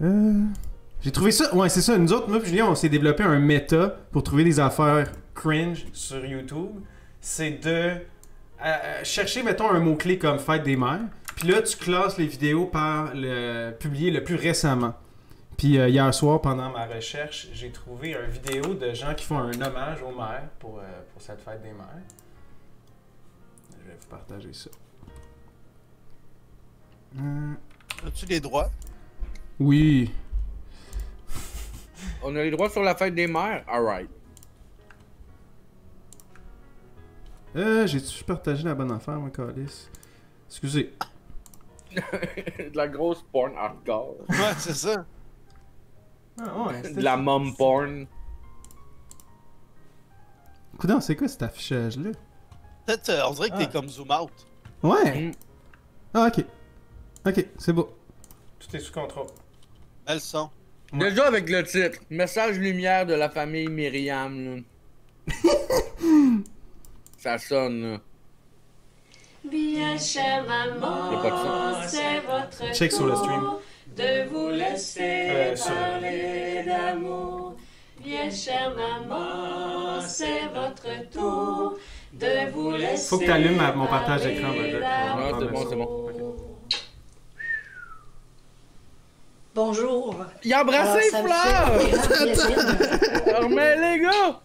le monde. J'ai trouvé ça. Ouais, c'est ça. Nous autres, moi et Julien, on s'est développé un méta pour trouver des affaires cringe sur YouTube. C'est de chercher, mettons, un mot-clé comme Fête des mères. Puis là, tu classes les vidéos par le publié le plus récemment. Puis hier soir, pendant ma recherche, j'ai trouvé une vidéo de gens qui font un hommage aux mères pour cette Fête des mères. Je vais vous partager ça. As-tu les droits? Oui. On a les droits sur la fête des mères? Alright. J'ai-tu partagé la bonne affaire, mon calice? Excusez. De la grosse porn hardcore. Ouais, c'est ça. Ah, ouais, De la mom porn. Coudonc, c'est quoi cet affichage-là? Peut-être, on dirait que t'es comme zoom out. Ouais! Mm. Ah, ok. Ok, c'est beau. Tout est sous contrôle. Elles sont. Ouais. Déjà avec le titre, message lumière de la famille Myriam. Là. Ça sonne là. Bien chère Y a pas de maman, c'est votre Check sur le stream. tour de vous laisser sur- parler d'amour. Bien chère maman, c'est votre tour de vous laisser Faut que t'allumes mon partage d'écran, parler Burger. Ah, c'est bon, d'amour. c'est bon. Bonjour. Il a embrassé Ah, ça me Fleur! fait grand plaisir. Mais les gars!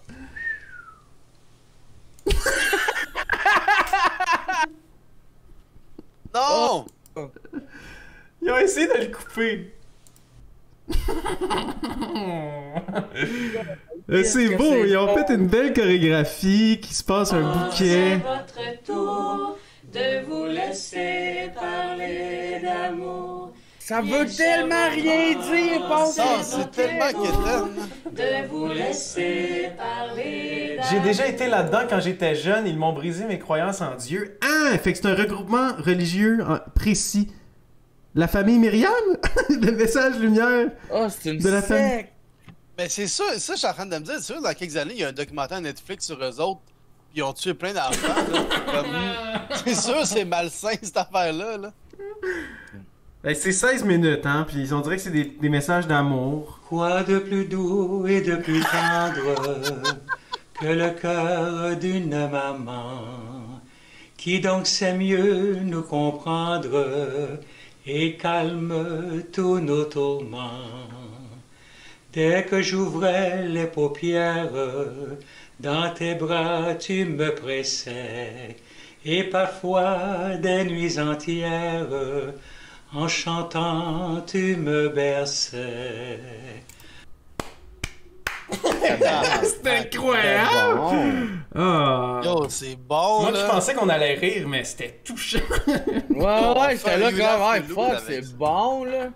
Non! Ils ont essayé de le couper. C'est beau, ils ont fait une belle chorégraphie qui se passe un C'est bouquet. votre tour de vous laisser parler d'amour. Ça veut tellement rien dire, pense Non, c'est tellement quétaine. De vous laisser parler J'ai déjà été là-dedans quand j'étais jeune, ils m'ont brisé mes croyances en Dieu. Ah, fait que c'est un regroupement religieux précis. La famille Myriam? Le message lumière. Oh, c'est une De la famille. secte! Mais c'est ça, je suis en train de me dire, c'est sûr, dans quelques années, il y a un documentaire Netflix sur eux autres, puis ils ont tué plein d'enfants, là. Comme, c'est sûr, c'est malsain, cette affaire-là, là. Ben, c'est 16 minutes, hein, puis on dirait que c'est des messages d'amour. Quoi de plus doux et de plus tendre que le cœur d'une maman qui donc sait mieux nous comprendre et calme tous nos tourments. Dès que j'ouvrais les paupières, dans tes bras tu me pressais et parfois des nuits entières. En chantant, tu me berçais. C'est incroyable! Ah. Yo, c'est bon, Moi, là. je pensais qu'on allait rire, mais c'était touchant. Ouais, j'étais là fait comme, un ouais, loup fuck, avec c'est ça. bon, là.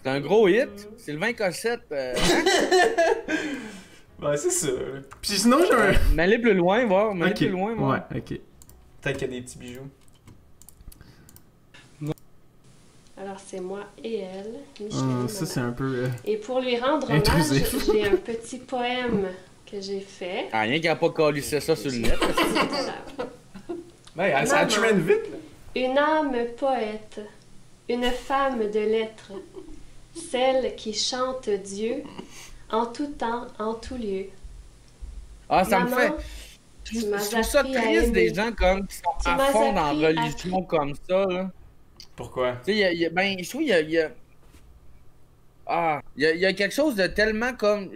C'est un gros hit. C'est le 20 cassette. Ouais, c'est ça. Puis sinon, j'ai un... Mais aller plus loin, voir. Mais aller Ok, plus loin, voir. ouais, ok. Peut-être qu'il y a des petits bijoux. Alors, c'est moi et elle, Micheline. Ça, c'est un peu... Et pour lui rendre hommage, intrusif. j'ai un petit poème que j'ai fait. Ah, rien qui a pas calissé ça sur le net. Ben, ça trend vite, là. Une âme poète, une femme de lettres, celle qui chante Dieu en tout temps, en tout lieu. Ah, ça me Maman, fait. tu Je m'as trouve ça appris à triste aimer. des gens comme qui sont Tu à m'as fond dans appris la à- religion comme ça, là. Pourquoi? Tu sais, ben, je trouve il y a... Ah, il y a quelque chose de tellement comme...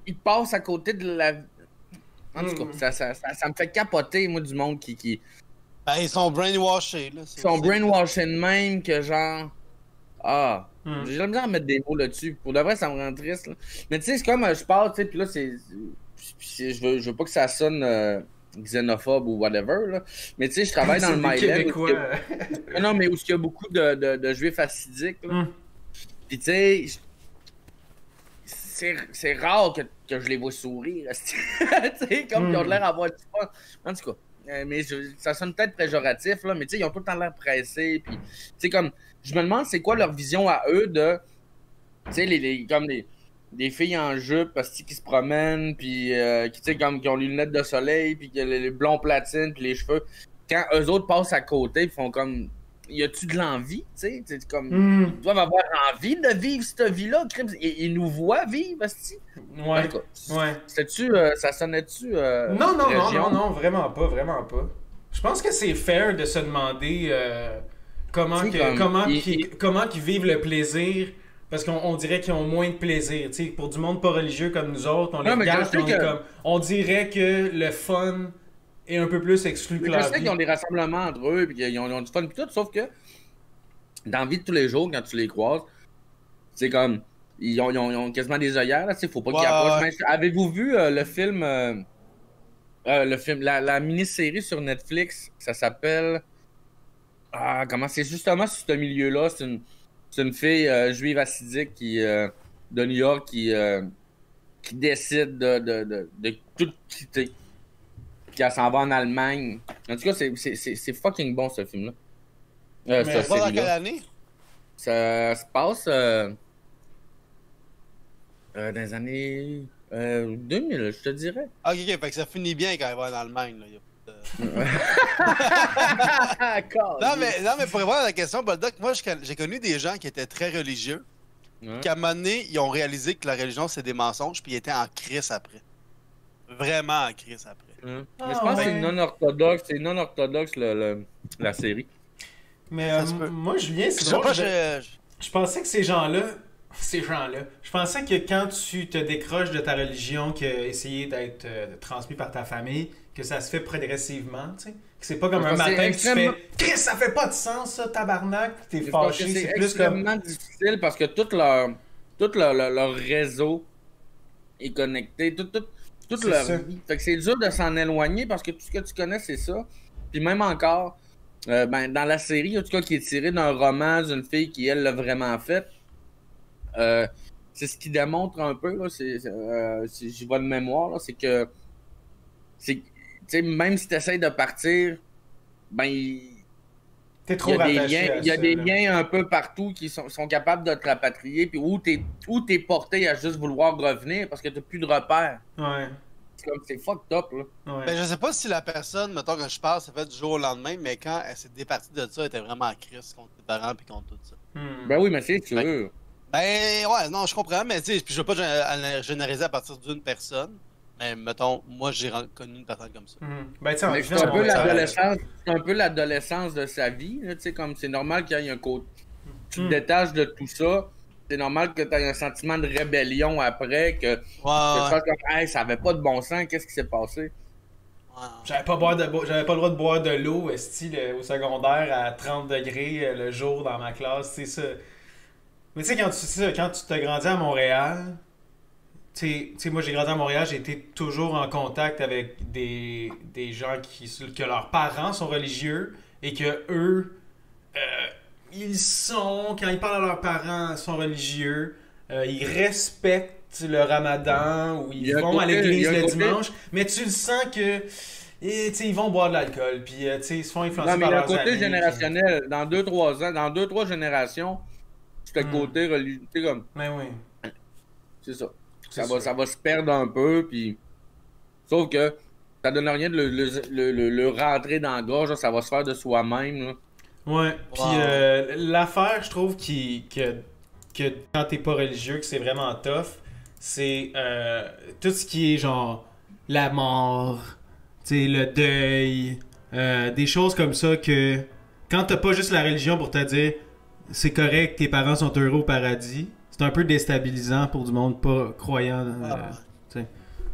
Il passe à côté de la... En tout cas, ça me fait capoter, moi, du monde qui Ben, ils sont brainwashés, là. sont brainwashés de même que genre... Ah, Hmm. j'ai la misère à mettre des mots là-dessus. Pour de vrai, ça me rend triste, là. Mais tu sais, c'est comme, je parle, tu sais, puis là, je veux pas que ça sonne xénophobe ou whatever, là. Mais tu sais, je travaille dans le C'est des Maïlem. Québécois. Non, mais où il y a beaucoup de juifs assidiques, là. Hmm. Puis tu sais, c'est rare que je les vois sourire. Tu sais, comme ils ont l'air d'avoir du fun. En tout cas, mais ça sonne peut-être péjoratif, là, mais tu sais, ils ont tout le temps l'air pressés. Puis, tu sais, comme, je me demande c'est quoi leur vision à eux de, tu sais, comme des filles en jupe parce qui se promènent, puis qui, tu sais, comme, qui ont les lunettes de soleil, puis qui ont les blonds platines, puis les cheveux. Quand eux autres passent à côté, ils font comme. Y a-tu de l'envie, tu sais? Comme. Ils doivent avoir envie de vivre cette vie-là, crime. Ils nous voient vivre, asti. Ouais. Ça sonnait-tu. Non, vraiment pas. Je pense que c'est fair de se demander comment qu'ils vivent le plaisir. Parce qu'on dirait qu'ils ont moins de plaisir. T'sais, pour du monde pas religieux comme nous autres, on les regarde et on est comme. On dirait que le fun est un peu plus exclu que la vie. Je sais qu'ils ont des rassemblements entre eux, puis ils ont du fun et tout, sauf que dans la vie de tous les jours, quand tu les croises, c'est comme. Ils ont quasiment des œillères, là, faut pas qu'ils approchent. Avez-vous vu le film. La mini-série sur Netflix, ça s'appelle. Comment c'est justement sur ce milieu-là? C'est une fille juive assidique de New York qui décide de tout quitter. Puis elle s'en va en Allemagne. En tout cas, c'est fucking bon ce film-là. Ça se passe dans quelle année? Ça se passe dans les années 2000, je te dirais. Ok, fait que ça finit bien quand elle va en Allemagne. Là. non, mais pour répondre à la question, Boldoc, moi j'ai connu des gens qui étaient très religieux, qui à un moment donné, ils ont réalisé que la religion c'est des mensonges, puis ils étaient en crise après. Vraiment en crise après. Mais je pense que c'est non-orthodoxe la série. Mais moi, Julien, c'est drôle. Je pensais que ces gens-là, je pensais que quand tu te décroches de ta religion, que essayer d'être transmis par ta famille, que ça se fait progressivement, tu sais. Que c'est pas comme un matin que tu fais « Chris, ça fait pas de sens, ça, tabarnak! » T'es fâché, c'est plus comme... extrêmement difficile parce que tout leur réseau est connecté, toute leur vie. Fait que c'est dur de s'en éloigner parce que tout ce que tu connais, c'est ça. Puis même encore, dans la série, en tout cas, qui est tirée d'un roman d'une fille qui, elle, l'a vraiment fait, c'est ce qui démontre un peu, là, si j'y vois de mémoire, là, c'est que même si tu essaies de partir, t'es trop rattaché. Il y a des liens un peu partout qui sont capables de te rapatrier, puis où t'es porté à juste vouloir revenir parce que t'as plus de repères. Ouais. C'est fucked up, là. Ouais. Ben, je sais pas si la personne, mettons, quand je parle, ça fait du jour au lendemain, mais quand elle s'est départie de ça, elle était vraiment en crise contre les parents puis contre tout ça. Ben oui, mais c'est sûr. Ouais, non, je comprends, mais tu sais, je veux pas généraliser à partir d'une personne. Mais mettons, moi j'ai connu une personne comme ça. Ben, c'est un peu l'adolescence de sa vie, tu sais, comme c'est normal qu'il y ait un côté. Tu te détaches de tout ça. C'est normal que tu aies un sentiment de rébellion après, que tu fasses comme hey, ça avait pas de bon sens, qu'est-ce qui s'est passé? J'avais pas le droit de boire de l'eau au secondaire à 30 degrés le jour dans ma classe, c'est ça. Mais tu sais, quand tu t'as grandi à Montréal, tu sais, moi j'ai grandi à Montréal, j'ai été toujours en contact avec des gens que leurs parents sont religieux et que eux, quand ils parlent à leurs parents, ils sont religieux, ils respectent le ramadan ou ils vont à l'église le dimanche, mais tu le sens que ils vont boire de l'alcool, puis ils se font influencer par leurs amis. Il y a un côté générationnel. Dans 2-3 générations, c'est le côté religieux. Comme... Mais oui. C'est ça. Ça va se perdre un peu, puis... Sauf que ça donne rien de le rentrer dans la gorge, là, ça va se faire de soi-même. Là. Ouais, puis l'affaire, je trouve, que quand t'es pas religieux, que c'est vraiment tough, c'est tout ce qui est genre la mort, le deuil, des choses comme ça que quand t'as pas juste la religion pour te dire c'est correct, tes parents sont heureux au paradis, c'est un peu déstabilisant pour du monde pas croyant.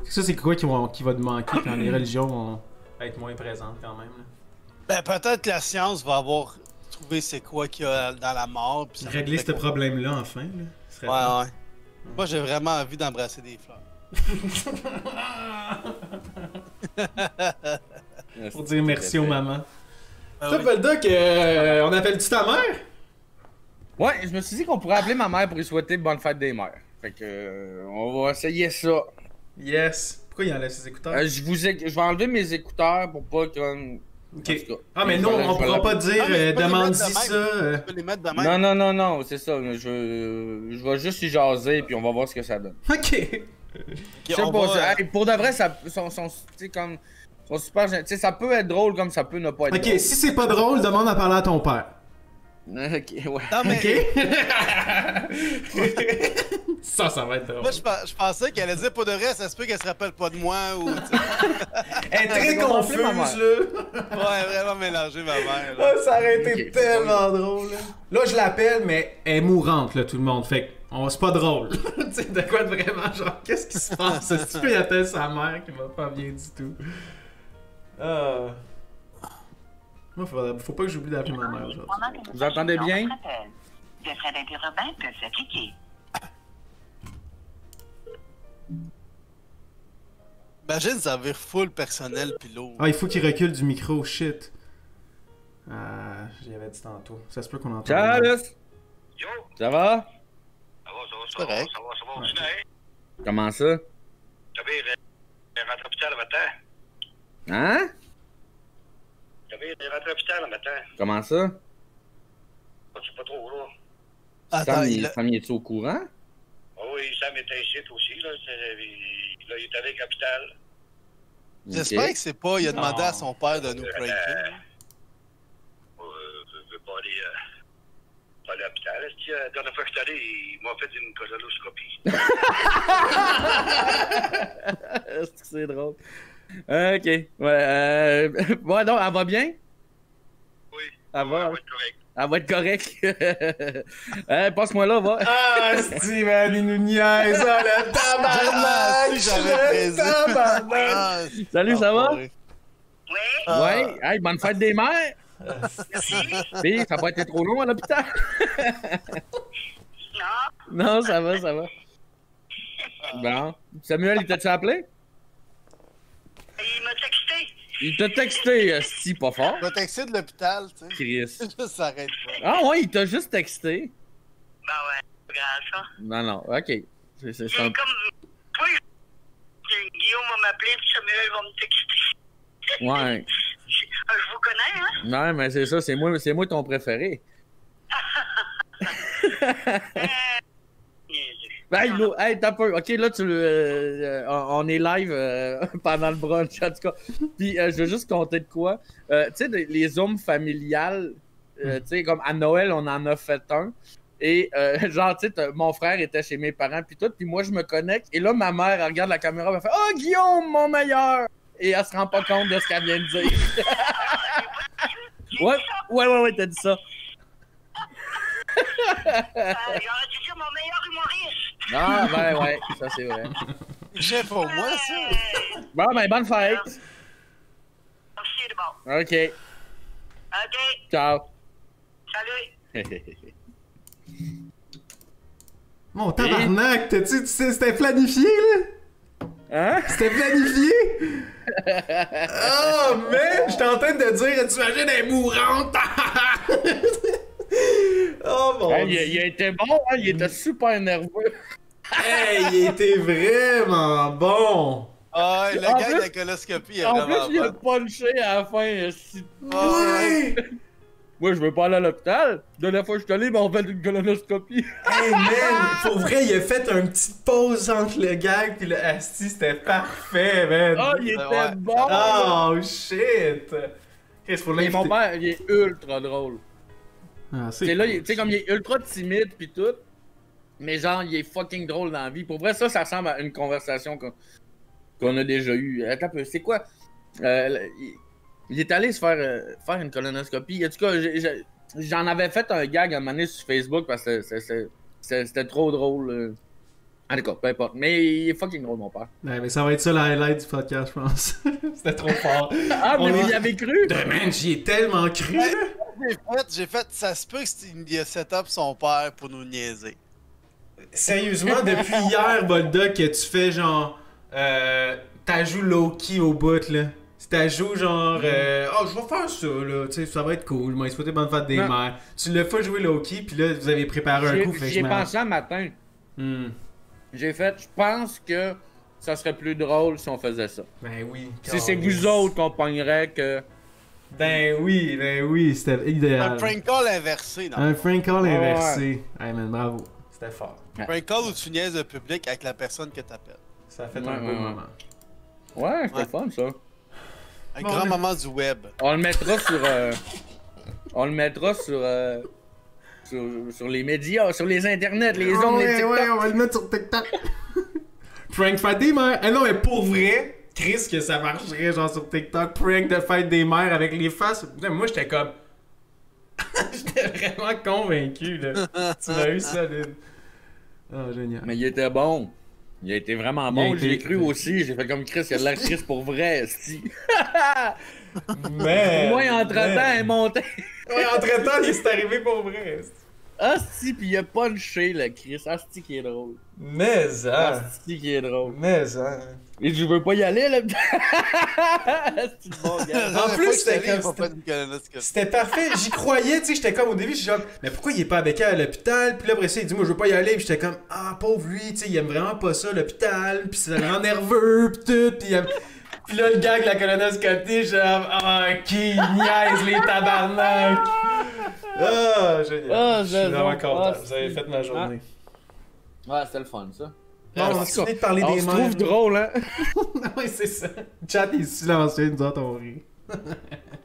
Ça, c'est quoi qui va te manquer quand les religions vont être moins présentes quand même. Là. Ben, peut-être que la science va avoir trouvé c'est quoi qu'il y a dans la mort. Puis régler ce problème-là, enfin. Là. Ouais. Moi, j'ai vraiment envie d'embrasser des fleurs. Pour dire merci aux mamans. Toi, Boldoc, on appelle-tu ta mère? Ouais, je me suis dit qu'on pourrait appeler ma mère pour lui souhaiter bonne fête des mères. Fait que on va essayer ça. Yes. Pourquoi il enlève ses écouteurs? Je vais enlever mes écouteurs pour pas que... Ok. Ah, mais non, on pourra pas dire demande-y ça. Tu peux les mettre de même. Non, c'est ça. Je vais juste y jaser puis on va voir ce que ça donne. Ok. Je sais pas, pour de vrai, ça sont comme... sont super... Tu sais, ça peut être drôle comme ça peut ne pas être drôle. Ok, si c'est pas drôle, demande à parler à ton père. Ok, ouais. Non, mais... Ça va être drôle. Moi, je pensais qu'elle allait dire pas de vrai, ça se peut qu'elle se rappelle pas de moi ou. Elle est très confuse, là. Ouais, vraiment mélangé, ma mère. Ah, ça aurait été tellement drôle, là. Là, je l'appelle, mais elle est mourante, là, tout le monde. Fait que, c'est pas drôle. Tu sais, de quoi de vraiment, genre, qu'est-ce qui se passe? Est-ce qu'il appelle sa mère qui va pas bien du tout? Moi, faut pas que j'oublie d'appeler ma mère aujourd'hui. Vous entendez bien? Des frais d'interurbain peuvent s'appliquer. Imagine, ça vire full personnel pis lourd. Ah, il faut qu'il recule du micro, shit. J'y avais dit tantôt. Ça se peut qu'on entende. Salut! Yo! Ça va? Ça va, ordinaire. Comment ça? J'avais rentré à l'hôpital le matin. Hein? J'avais rentré à l'hôpital le matin. Comment ça? Je sais pas trop, là. Attends, Sam, il est au courant? Ah oui, Sam était ici aussi, là. Là, il est allé à l'hôpital. J'espère que c'est pas. Il a demandé à son père de nous pranker. Je veux pas aller à l'hôpital. La dernière fois que je suis allé, il m'a fait une colonoscopie. Est-ce que c'est drôle? Ok. Ouais, ouais, donc, elle va bien? Oui. Elle va être correct. Elle va être correcte. Passe-moi là, va. Ah, Steven, il nous niaise. Ah, le tabarnak! Le tabarnak! Salut, ça va? Oui. Ouais. Hey, bonne fête des mères. Puis, ça n'a pas été trop long à l'hôpital. Non. Non, ça va, ça va. Bon. Samuel, il t'a-tu appelé? Il m'a texté. Il t'a texté, si pas fort. Il m'a texté de l'hôpital, tu sais. Chris. Ça s'arrête pas. Ah ouais, il t'a juste texté. Ben ouais, c'est grave ça. Non, ok. C'est C'est un... comme. Oui, Guillaume va m'appeler puis Samuel va me texter. Ouais. Je vous connais, hein? Non, mais c'est ça, c'est moi ton préféré. Hey, t'as peur. Ok, là, on est live pendant le brunch, en tout cas. Puis, je veux juste compter de quoi. Tu sais, les zooms familiales, tu sais, comme à Noël, on en a fait un. Et, genre, tu sais, mon frère était chez mes parents, puis tout. Puis moi, je me connecte. Et là, ma mère, elle regarde la caméra, elle fait « Oh, Guillaume, mon meilleur! » Et elle se rend pas compte de ce qu'elle vient de dire. Ouais, t'as dit ça. J'aurais dû dire mon meilleur humoriste. Ah, ben ouais, ça c'est vrai. Chef pour moi, ça. Bon, ben, bonne fête. Merci, de bon. Ok. OK. Ciao. Salut. Mon tabarnak, tu sais, c'était planifié, là? Hein? C'était planifié? Oh, man! J'étais en train de dire, tu imagines, elle est mourante! Oh, mon Hey, Dieu! il a été bon, hein? Il était super nerveux. Hey, il était vraiment bon! Ah, le En gars plus- de la coloscopie est En vraiment plus, il a bon. punché à la fin. Ouais! Moi, je veux pas aller à l'hôpital. La dernière fois que je suis allé, on fait une colonoscopie. Hey, man! Pour vrai, il a fait une petite pause entre le gag pis le asti, c'était parfait, man! Oh, il était Ouais. bon! Oh, shit! Qu'est-ce pour Et mon l'inviter? père, il est ultra drôle. Ah, C'est là, tu sais, comme il est ultra timide pis tout, mais genre, il est fucking drôle dans la vie. Pour vrai, ça ressemble à une conversation qu'on a déjà eue. Attends un peu, c'est quoi? Il est allé se faire une colonoscopie. En tout cas, j'en avais fait un gag à un moment donné sur Facebook parce que c'était trop drôle. En tout cas, peu importe. Mais il est fucking drôle, mon père. Ouais, mais ça va être ça le highlight du podcast, je pense. C'était trop fort. Ah, mais On vous est- y avez cru? Man, j'y ai tellement cru, là. J'ai fait, ça se peut qu'il a set up son père pour nous niaiser. Sérieusement, depuis hier, Bolda, que tu fais genre. T'ajoues low-key au bout, là. Si t'ajoues genre. Oh, je vais faire ça, là. Tu sais, ça va être cool. Moi, il se souhaiter bonne fête des Non. mères. Tu l'as fait jouer low-key, puis là, vous avez préparé un coup. Fait que J'y ai je pensé un matin. Hmm. J'ai fait, je pense que ça serait plus drôle si on faisait ça. Ben oui. Si c'est vous autres qu'on pognerait que... Ben oui, c'était idéal. Un prank call inversé, non? Un prank call inversé. Hey man, bravo. C'était fort. Un prank call où tu niaises le public avec la personne que t'appelles. Ça a fait un beau moment. Ouais, c'était fun ça. Un grand moment du web. On le mettra sur... on le mettra sur les médias, sur les internets, les ondes, les TikTok. Ouais, on va le mettre sur TikTok. Prank fête des mères. Ah non, mais pour vrai, Chris, que ça marcherait genre sur TikTok. Prank de fête des mères avec les faces. Putain, moi, j'étais comme... j'étais vraiment convaincu, là. Tu m'as eu solide. Ah, génial. Mais il était bon. Il a été vraiment bon. J'ai cru aussi. J'ai fait comme Chris, il a de la Chris pour vrai, esti. Mais... Moi, entre-temps, il montait. Ouais, entre-temps, il s'est arrivé pour vrai. Asti, pis il a punché le Chris. Asti qui est drôle. Mais ça. Asti qui est drôle. Mais ça. Et je veux pas y aller, là. Asti de bon gars. En plus, c'était parfait. J'y croyais, tu sais. J'étais comme au début, j'étais genre, mais pourquoi il est pas avec elle à l'hôpital? Puis là, après ça, il dit, moi, je veux pas y aller. Puis j'étais comme, ah, pauvre lui, tu sais, il aime vraiment pas ça, l'hôpital. Puis ça le rend nerveux, pis tout. Puis là, le gars avec la colonoscopie, genre, ah, qui niaise les tabarnak! Ah, génial. Je suis vraiment content. Vous avez fait ma journée. Ouais, c'était le fun, ça. Non, on a fini de parler des mères. On se trouve drôle, hein? Oui, c'est ça. Le chat est silencieux, nous autres, on rit.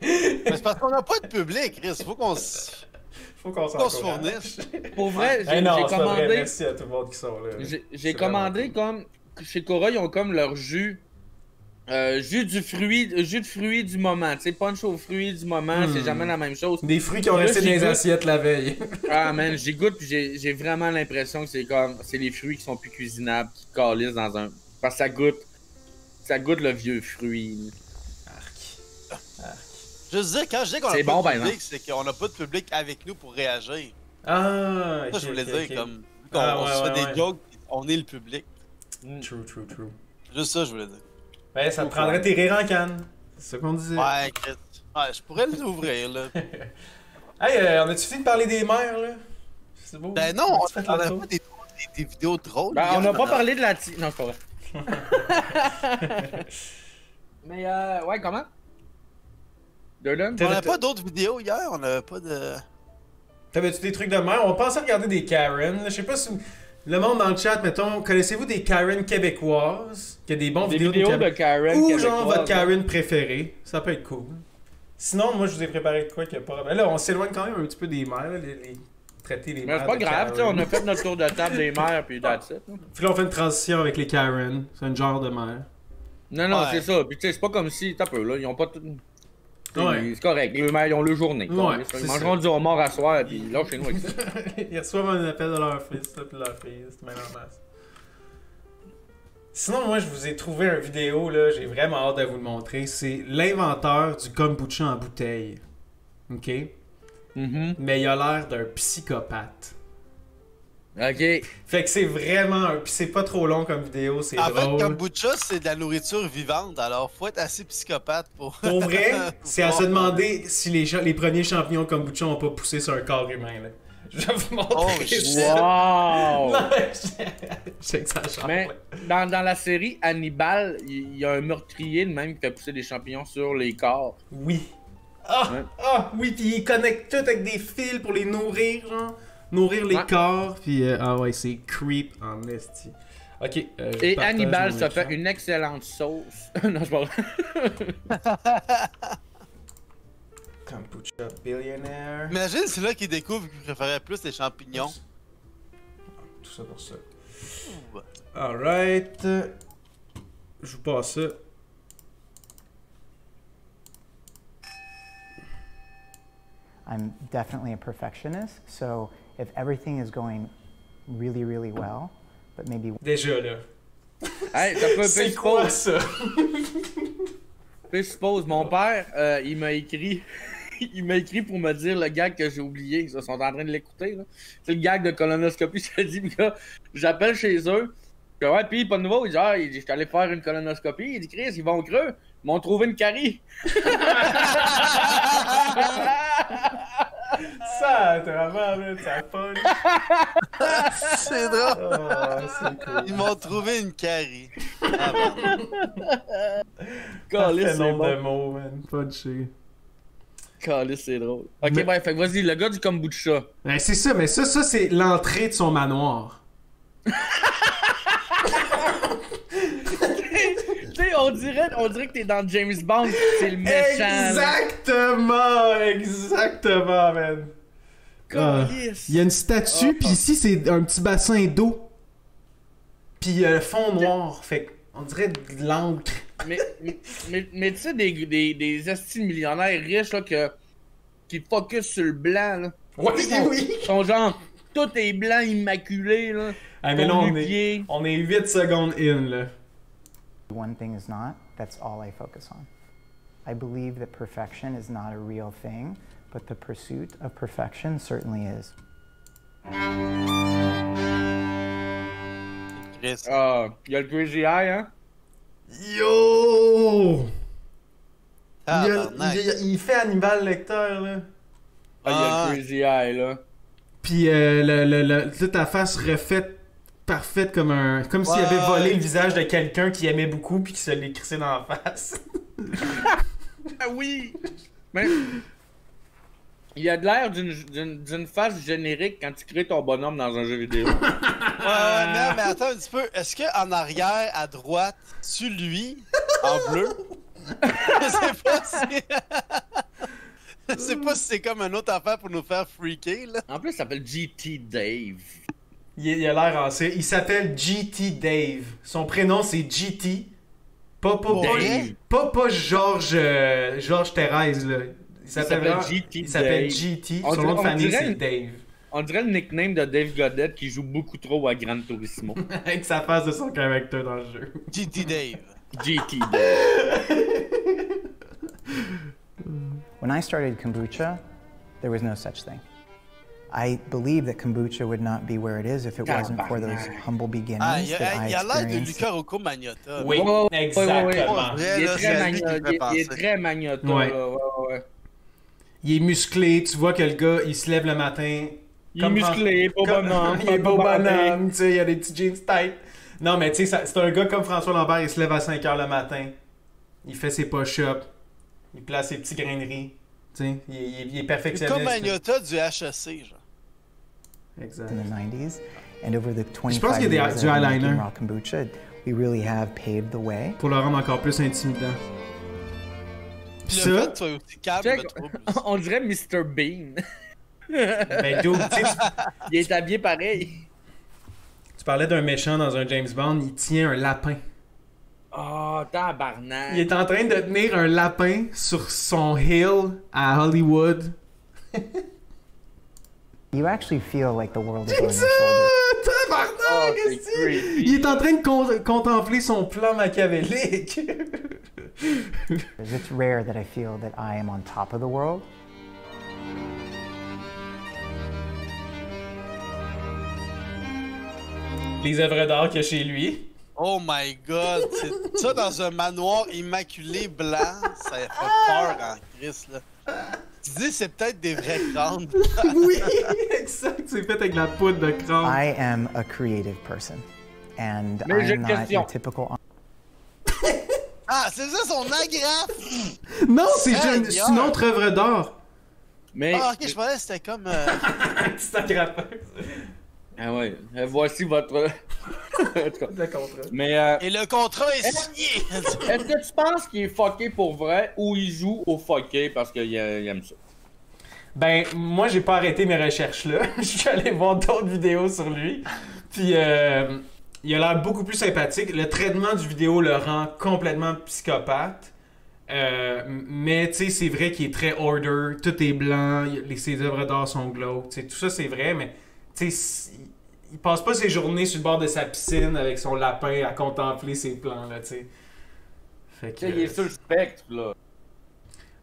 Mais c'est parce qu'on a pas de public, Chris. Faut qu'on se fournisse. Pour vrai, j'ai commandé... Merci à tout le monde qui sont là. J'ai commandé comme... Chez Cora, ils ont comme leur jus... jus de fruits du moment, tu sais, punch aux fruits du moment, c'est jamais la même chose. Des fruits qui ont resté dans les assiettes la veille. Ah man, j'y goûte pis j'ai vraiment l'impression que c'est les fruits qui sont plus cuisinables, qui calissent dans un... Parce que ça goûte le vieux fruit. Je veux dire, quand je dis qu'on a pas de public, c'est qu'on a pas de public avec nous pour réagir. Ah, ça, je voulais dire, comme, on se fait des jokes, on est le public. True. Juste ça, je voulais dire. Ouais, ça te prendrait tes rires en canne. C'est ça qu'on disait. Ouais, je pourrais l'ouvrir, là. Hey, on a-tu fini de parler des mères, là? C'est beau. Ben non, on a pas des vidéos drôles. Ben, on n'a pas parlé de la... Non, c'est pas vrai. Mais, ouais, comment? On n'a pas d'autres vidéos hier, on n'avait pas de... T'avais-tu des trucs de mère? On pensait regarder des Karen. Je sais pas si... Le monde dans le chat, mettons, connaissez-vous des Karen québécoises? Qui a des bons vidéos de Karen ou genre votre Karen préférée. Ça peut être cool. Sinon, moi, je vous ai préparé de quoi qu'il n'y a pas... Mais là, on s'éloigne quand même un petit peu des mères, traiter les mères. Mais c'est pas grave, tu sais, on a fait notre tour de table des mères, puis that's it. Puis là, on fait une transition avec les Karen. C'est un genre de mère. Non, c'est ça. Puis tu sais, c'est pas comme si... T'as peu, là, ils ont pas tout... Ouais. C'est correct, les mères, ils ont leur journée. Ouais, ils mangeront du homard à soir, puis là, chez nous avec ça. Ils reçoivent un appel de leur fils, puis leur fille, c'est même en masse. Sinon, moi, je vous ai trouvé une vidéo, là, j'ai vraiment hâte de vous le montrer. C'est l'inventeur du kombucha en bouteille. OK? Mais il a l'air d'un psychopathe. OK. Fait que c'est vraiment... Puis c'est pas trop long comme vidéo, c'est drôle. En fait, kombucha, c'est de la nourriture vivante, alors faut être assez psychopathe pour... Pour vrai, c'est à se demander si les premiers champignons kombucha ont pas poussé sur un corps humain, là. Je vais vous montrer ça. Wow! Non, j'exagère. Mais dans la série Hannibal, il y a un meurtrier de même qui fait pousser des champignons sur les corps. Oui. Oui, puis il connecte tout avec des fils pour les nourrir, genre. Nourrir les corps, puis c'est creep en esti. Ok. Et Hannibal, ça fait une excellente sauce. Non, je parle. Kombucha billionaire. Imagine, c'est là qu'il découvre qu'il préférait plus les champignons. Tout ça pour ça. Alright. Je vous passe ça. I'm definitely a perfectionist, so if everything is going really, really well, but maybe... Déjà, là. Hey, ça peut c'est quoi ça? Je suppose, mon père, il m'a écrit... il m'a écrit pour me dire le gag que j'ai oublié. Ils sont en train de l'écouter, là. C'est le gag de colonoscopie. Je dit, gars, j'appelle chez eux. Puis, ouais, puis pas de nouveau. Il dit, je suis allé faire une colonoscopie. Il dit, Chris, ils vont creux. Ils m'ont trouvé une carie. Ça là, vraiment, ça punch. C'est drôle. Oh, c'est cool. Ils m'ont trouvé une carie. Caliste, c'est nombre de bon. mots, man. Punché. Caliste, c'est drôle. Ok, Mais- fait que vas-y, le gars du kombucha. Ben, c'est ça, mais ça c'est l'entrée de son manoir. Tu sais, on dirait que t'es dans James Bond, c'est le méchant. là. Exactement, man. Caliste. Il y a une statue, puis ici c'est un petit bassin d'eau. Puis fond noir, fait on dirait de l'encre. Mais tu sais, des estis millionnaires riches là, qui focus sur le blanc. Là. Oui, Ils sont genre, tout est blanc, immaculé. Là. Ah, mais là, Ton on nu-pied. est 8 secondes in, là. One thing is not, that's all I focus on. I believe that perfection is not a real thing, but the pursuit of perfection certainly is. Chris. Ah, il y a le Crazy Eye, hein? Yo! Tabarnak. Il fait Hannibal Lecter, là. Ah, il y a le Crazy Eye, là. Puis toute ta face refaite parfaite comme s'il Ouais, avait volé ouais. le visage de quelqu'un qu'il aimait beaucoup puis qu'il se l'est crissé dans la face. Ah oui! Mais il a de l'air d'une face générique quand tu crées ton bonhomme dans un jeu vidéo. Ouais, non, mais attends un petit peu. Est-ce qu'en arrière, à droite, sur lui, en bleu? Je sais pas si... Je sais pas si c'est comme une autre affaire pour nous faire freaker, là. En plus, il s'appelle GT Dave. Il a l'air ancien. Il s'appelle GT Dave. Son prénom c'est GT. Pas Georges Thérèse, là. Il s'appelle GT. Il s'appelle GT. Son nom de famille c'est Dave. On dirait le nickname de Dave Goddard qui joue beaucoup trop à Gran Turismo. Avec sa face de son caractère dans le jeu. GT Dave. GT Dave. When I started kombucha, there was no such thing. I believe that kombucha would not be where it is if it wasn't for those humble Ah, beginnings that I il a l'air de experienced. Luca Rocco Magnotta. Oui, exactement. Il est très lui qui me fait penser. très magnotta, Ouais. là. Ouais. Il est musclé, tu vois que le gars, il se lève le matin. Il est musclé, beau bonhomme. Il est beau bonhomme, tu sais, il a des petits jeans tight. Non, mais tu sais, c'est un gars comme François Lambert, il se lève à 5h le matin. Il fait ses push-ups. Il place ses petits grains de riz. Tu sais, il est perfectionniste. Luca Magnotta du HEC, genre. Exact. In the 90s, and over the Je pense 25 qu'il y a years du that I've been eyeliner. making raw kombucha, we really have paved the way. Pour le rendre encore plus intimidant. Puis Ça- le fait que tu sois aussi calme, Check. me trouble plus. On dirait Mr. Bean. Ben, dude, tu sais, Il est habillé pareil. tu parlais d'un méchant dans un James Bond, il tient un lapin. Oh, tabarnak. Il est en train de tenir un lapin sur son hill à Hollywood. You actually feel like the world is on your Ça! shoulders. Tabarnak! Oh, c'est esti! creepy. Il est en train de contempler son plan machiavélique. It's rare that I feel that I am on top of the world. Les œuvres d'art qu'il y a chez lui. Oh my god, c'est ça dans un manoir immaculé blanc, ça fait peur en Christ, là. Tu dis c'est peut-être des vrais crânes. Oui, exact. C'est fait avec de la poudre de crâne. I am a creative person, and Mais I j'ai am une not question. your typical. Ah, c'est ça son agrafe! Non, c'est Seigneur. une autre œuvre d'art. Mais. Ah, ok, je pensais que c'était comme. C'est un grappin. Ah ouais. Voici votre. En tout cas. Le contrat. Mais. Et le contrat est signé! Est-ce que tu penses qu'il est fucké pour vrai ou il joue au fucké parce qu'il aime ça? Ben, moi, j'ai pas arrêté mes recherches là. Je suis allé voir d'autres vidéos sur lui. Puis il a l'air beaucoup plus sympathique. Le traitement du vidéo le rend complètement psychopathe. Mais tu sais, c'est vrai qu'il est très order. Tout est blanc. Ses œuvres d'art sont glauques. Tout ça, c'est vrai, mais tu sais, il passe pas ses journées sur le bord de sa piscine avec son lapin à contempler ses plans, là, tu sais. Fait que, Il est sur le spectre, là.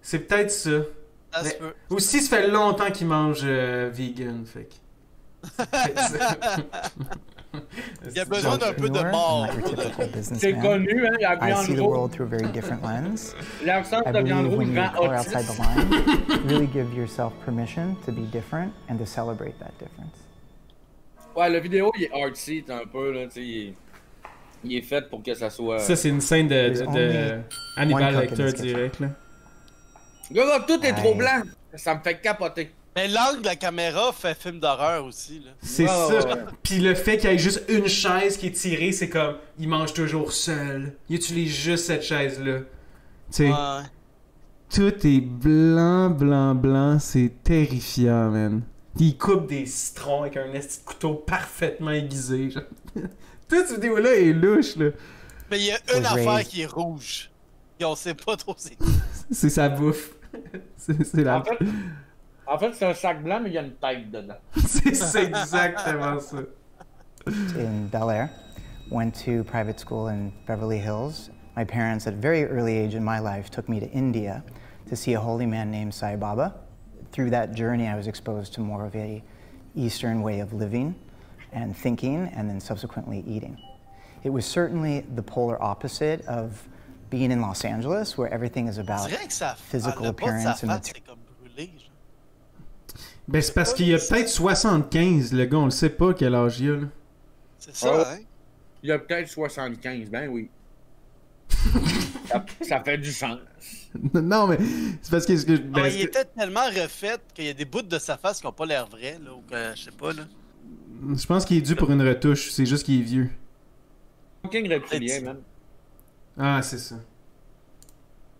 c'est peut-être ça. Ça se Mais peut. aussi, ça fait longtemps qu'il mange vegan, fait que... Il a besoin d'un peu de mort. C'est connu, hein, la I viande see the rouge. world through a very different lens. L'absence I de viande believe rouge when you rend color outside autiste. the line, really give yourself permission to be different and to celebrate that difference. Ouais, la vidéo, il est artsy un peu, là, tu sais. Il est fait pour que ça soit. Ça, c'est une scène de Hannibal Lecter direct, là. Là, tout est trop blanc. Ça me fait capoter. Mais l'angle de la caméra fait film d'horreur aussi, là. C'est ça. Puis le fait qu'il y ait juste une chaise qui est tirée, c'est comme, il mange toujours seul. Il utilise juste cette chaise-là. Tu sais. Ouais. Tout est blanc, blanc, blanc. C'est terrifiant, man. Il coupe des citrons avec un petit couteau parfaitement aiguisé. Genre. Toute cette vidéo-là est louche, là. Mais il y a une affaire qui est rouge. Et on sait pas trop c'est quoi. C'est sa bouffe. c'est la... En fait, c'est un sac blanc, mais il y a une tête dedans. c'est exactement ça. In Bel Air, went to private school in Beverly Hills. My parents, at a very early age in my life, took me to India to see a holy man named Sai Baba. Through that journey, I was exposed to more of a Eastern way of living and thinking, and then subsequently eating. It was certainly the polar opposite of being in Los Angeles, where everything is about physical appearance and material. Ben, c'est parce qu'il y a peut-être 75, le gars, on le sait pas quel âge il a, là. C'est ça, hein? Il a peut-être 75, ben oui. ça fait du sens. Non, mais c'est parce que... Ben, il était tellement refait qu'il y a des bouts de sa face qui ont pas l'air vrais, là, ou que, je sais pas, là. Je pense qu'il est dû pour une retouche, c'est juste qu'il est vieux. Fucking reptilien, man. Ah, c'est ça.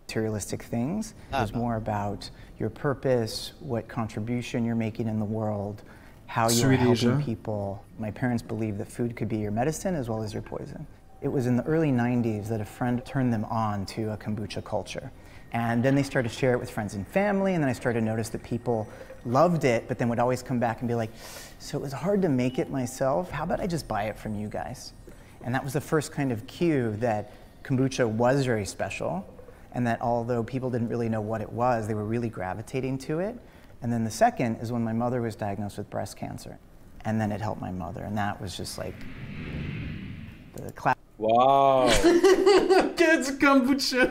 Materialistic things. It was more about your purpose, what contribution you're making in the world, how you're helping people. My parents believed that food could be your medicine as well as your poison. It was in the early 90s that a friend turned them on to a kombucha culture. And then they started to share it with friends and family, and then I started to notice that people loved it, but then would always come back and be like, so it was hard to make it myself. How about I just buy it from you guys? And that was the first kind of cue that kombucha was very special, and that although people didn't really know what it was, they were really gravitating to it. And then the second is when my mother was diagnosed with breast cancer. And then it helped my mother, and that was just like the class. Wow! Que du kombucha!